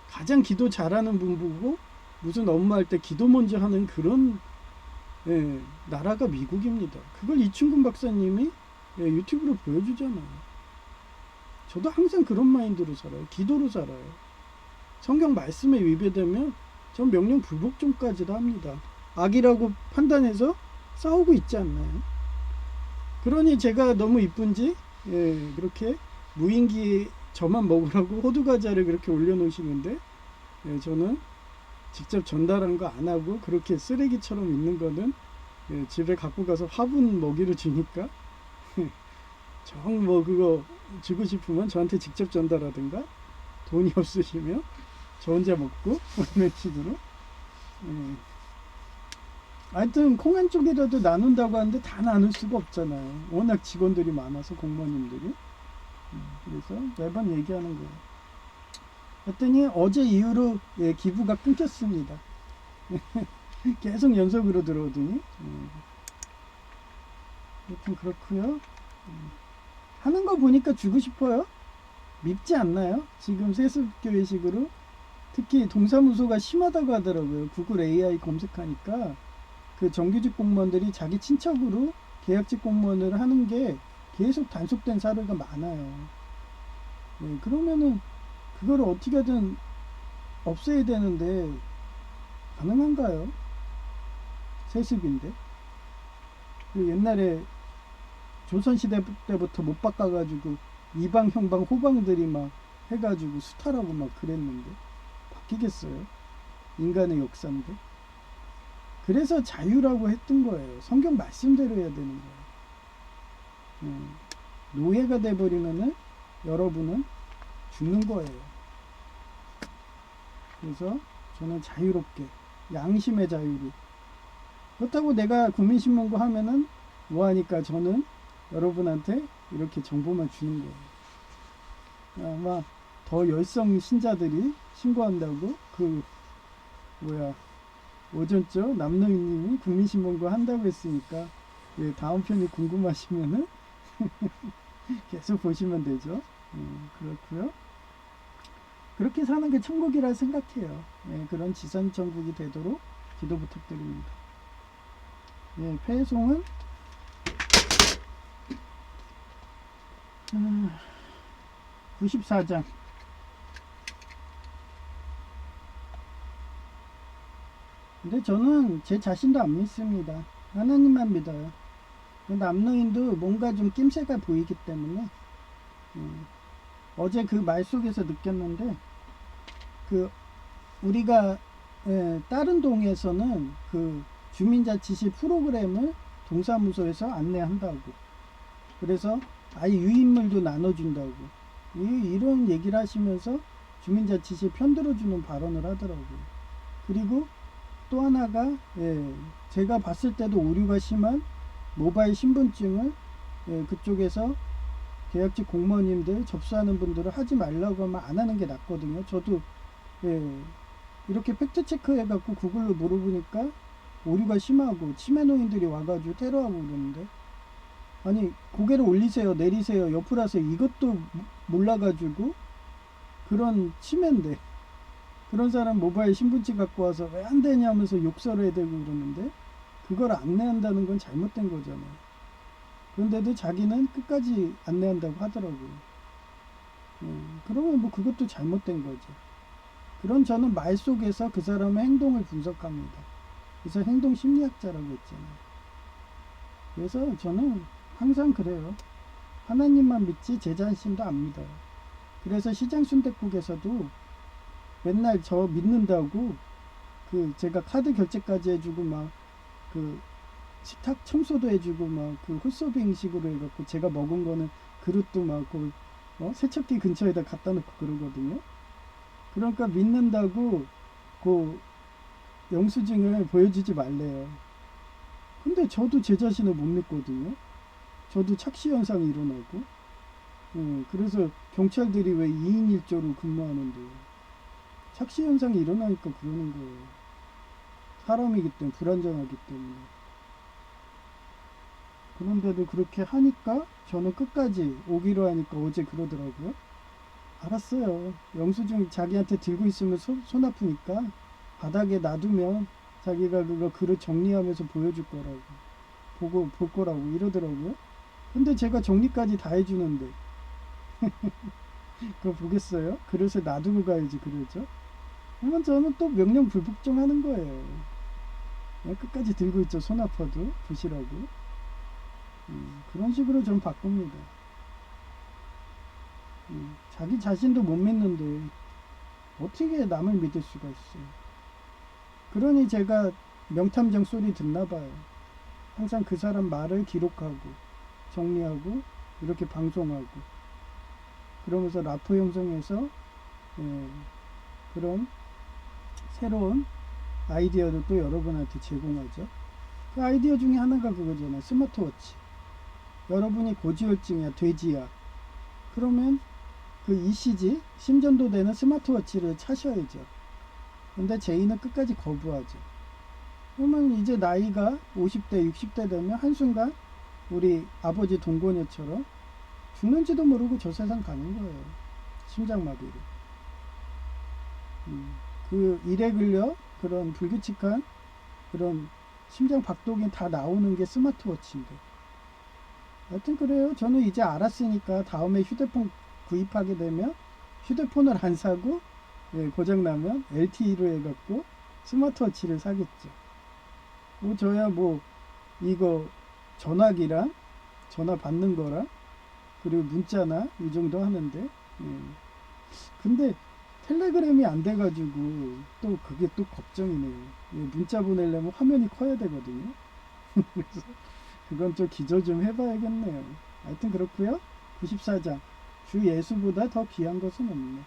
가장 기도 잘하는 분 보고 무슨 업무할 때 기도 먼저 하는 그런 나라가 미국입니다. 그걸 이충근 박사님이 유튜브로 보여주잖아요. 저도 항상 그런 마인드로 살아요. 기도로 살아요. 성경 말씀에 위배되면 전 명령 불복종까지도 합니다. 악이라고 판단해서 싸우고 있지 않나요? 그러니 제가 너무 이쁜지 그렇게 무인기 저만 먹으라고 호두과자를 그렇게 올려놓으시는데 저는 직접 전달한 거 안 하고 그렇게 쓰레기처럼 있는 거는 집에 갖고 가서 화분 먹이로 주니까 정 뭐 그거 주고 싶으면 저한테 직접 전달하든가 돈이 없으시면 저 혼자 먹고 이런 식으로 하여튼 콩 한 쪽이라도 나눈다고 하는데 다 나눌 수가 없잖아요. 워낙 직원들이 많아서 공무원님들이. 그래서 매번 얘기하는 거예요. 했더니 어제 이후로 기부가 끊겼습니다. 계속 연속으로 들어오더니 하여튼 그렇고요. 하는 거 보니까 주고 싶어요. 밉지 않나요? 지금 세습교회식으로 특히 동사무소가 심하다고 하더라고요. 구글 AI 검색하니까 그 정규직 공무원들이 자기 친척으로 계약직 공무원을 하는 게 계속 단속된 사례가 많아요. 그러면은 그거를 어떻게든 없애야 되는데 가능한가요? 세습인데. 옛날에 조선시대 때부터 못 바꿔가지고 이방 형방 호방들이 막 해가지고 수탈하고 막 그랬는데 바뀌겠어요? 인간의 역사인데. 그래서 자유라고 했던 거예요. 성경 말씀대로 해야 되는 거예요. 노예가 돼버리면은 여러분은 죽는 거예요. 그래서 저는 자유롭게 양심의 자유로. 그렇다고 내가 국민신문고 하면은 뭐하니까 저는 여러분한테 이렇게 정보만 주는 거예요. 아마 더 열성 신자들이 신고한다고 오전쪽 남노희님이 국민신문고 한다고 했으니까 다음 편이 궁금하시면은 계속 보시면 되죠. 그렇고요. 그렇게 사는 게 천국이라 생각해요. 그런 지선 천국이 되도록 기도 부탁드립니다. 폐송은 94장. 근데 저는 제 자신도 안 믿습니다. 하나님만 믿어요. 남노인도 뭔가 좀 낌새가 보이기 때문에 어제 그 말 속에서 느꼈는데 우리가 다른 동에서는 그 주민자치시 프로그램을 동사무소에서 안내한다고. 그래서 아예 유인물도 나눠준다고. 이런 얘기를 하시면서 주민자치시에 편들어주는 발언을 하더라고요. 그리고 또 하나가 제가 봤을 때도 오류가 심한 모바일 신분증을 그쪽에서 계약직 공무원님들 접수하는 분들을 하지 말라고 하면 안 하는 게 낫거든요. 저도 이렇게 팩트 체크 해갖고 구글로 물어보니까 오류가 심하고 치매노인들이 와가지고 테러하고 그러는데, 아니 고개를 올리세요 내리세요 옆으로 하세요 이것도 몰라가지고 그런 치매인데 그런 사람 모바일 신분증 갖고 와서 왜 안 되냐면서 욕설을 해야 되고 그러는데 그걸 안내한다는 건 잘못된 거잖아요. 그런데도 자기는 끝까지 안내한다고 하더라고요. 그러면 뭐 그것도 잘못된 거죠. 그런 저는 말 속에서 그 사람의 행동을 분석합니다. 그래서 행동 심리학자라고 했잖아요. 그래서 저는 항상 그래요. 하나님만 믿지 제 자신도 안 믿어요. 그래서 시장 순댓국에서도 맨날 저 믿는다고 제가 카드 결제까지 해주고 막 식탁 청소도 해주고 막 홀서빙식으로 해갖고 제가 먹은 거는 그릇도 막 세척기 근처에다 갖다 놓고 그러거든요. 그러니까 믿는다고 영수증을 보여주지 말래요. 근데 저도 제 자신을 못 믿거든요. 저도 착시 현상이 일어나고. 그래서 경찰들이 왜 2인 1조로 근무하는데요. 착시 현상이 일어나니까 그러는 거예요. 사람이기 때문에, 불안정하기 때문에. 그런데도 그렇게 하니까 저는 끝까지 오기로 하니까 어제 그러더라고요. 알았어요. 영수증 자기한테 들고 있으면 손 아프니까 바닥에 놔두면 자기가 그거 그릇 정리하면서 보여줄 거라고. 보고 볼 거라고 이러더라고요. 근데 제가 정리까지 다 해주는데 그거 보겠어요? 그릇을 놔두고 가야지 그러죠. 그러면 저는 또 명령 불복종하는 거예요. 끝까지 들고 있죠. 손 아파도 보시라고. 그런 식으로 좀 바꿉니다. 자기 자신도 못 믿는데 어떻게 남을 믿을 수가 있어요. 그러니 제가 명탐정 소리 듣나 봐요. 항상 그 사람 말을 기록하고 정리하고 이렇게 방송하고 그러면서 라포 형성해서 그런 새로운 아이디어를 또 여러분한테 제공하죠. 그 아이디어 중에 하나가 그거잖아요. 스마트워치. 여러분이 고지혈증이야, 돼지야. 그러면 그 ECG, 심전도 되는 스마트워치를 차셔야죠. 근데 제이는 끝까지 거부하죠. 그러면 이제 나이가 50대, 60대 되면 한순간 우리 아버지 동고녀처럼 죽는지도 모르고 저 세상 가는 거예요. 심장마비로. 그 이레글러 그런 불규칙한 그런 심장 박동이 다 나오는 게 스마트워치인데. 하여튼 그래요. 저는 이제 알았으니까 다음에 휴대폰 구입하게 되면 휴대폰을 안 사고 고장나면 LTE로 해갖고 스마트워치를 사겠죠. 뭐 저야 뭐 이거 전화기랑 전화 받는 거랑 그리고 문자나 이 정도 하는데 근데 텔레그램이 안 돼가지고 또 그게 또 걱정이네요. 문자 보내려면 화면이 커야 되거든요. 그래서 그건 좀 기조 좀 해봐야겠네요. 하여튼 그렇고요. 94장 주 예수보다 더 귀한 것은 없네.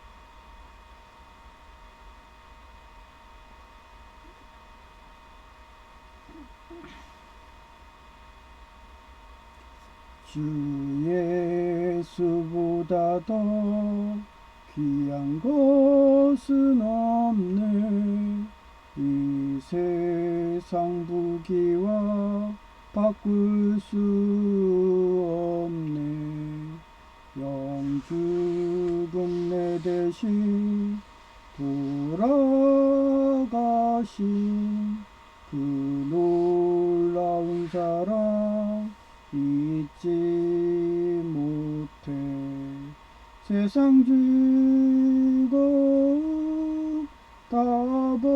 주 예수보다 더 귀한 것은 없네. 이 세상 부귀와 바꿀 수 없네. 영주금 내 대신 돌아가신 그 놀라운 사랑 잊지 못해. 세상 즐거움 다 버리고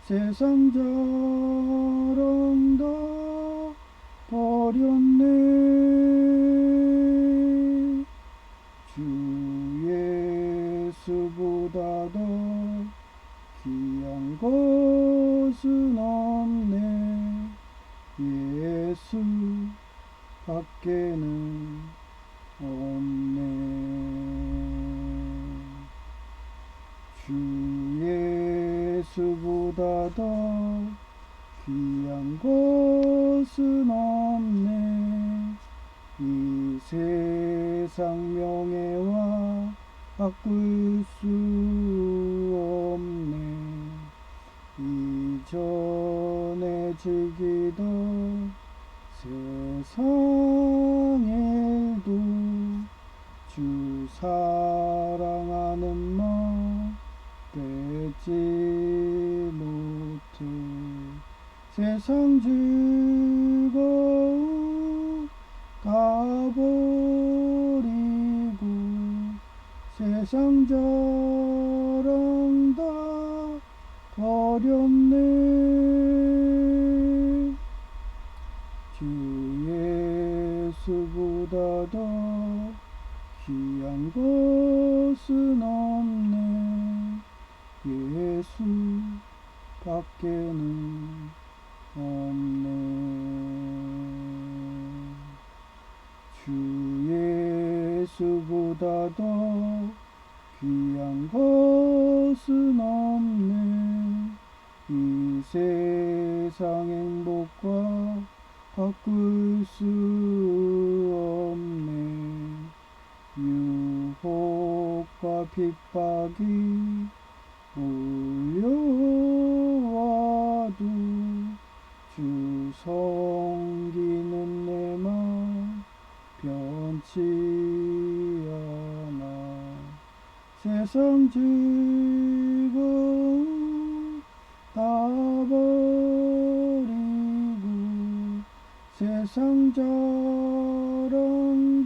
세상 자랑 다 버렸네. 주 예수보다 더 귀한 것은 없네. 예수 밖에는 없네. 주 예수보다 더 귀한 것은 없네. 이 세상 명예와 바꿀 수 없네. 이전에 즐기던 세상 일도 주 사랑하는 마음 빼지 못해. 세상 즐거움 다 버리고 세상 자랑 다 버렸네. 주 예수보다 더 귀한 것은 없네. 예수 밖에는 없네. 주 예수보다 더 귀한 것은 없네. 이 세상 행복과 바꿀 수 없네. 유혹과 핍박이 몰려와도 주 섬기는 내 마음 변치 않아. 세상 즐거움 다 버리고 세상 자랑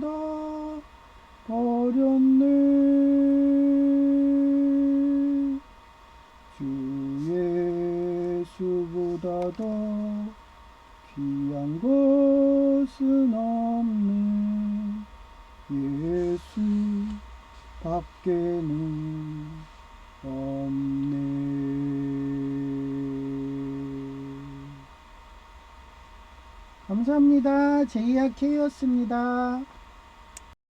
다 버렸네. 주 예수보다 더 귀한 것은 없네. 예수 밖에는 없네. 감사합니다. 제이아케이였습니다.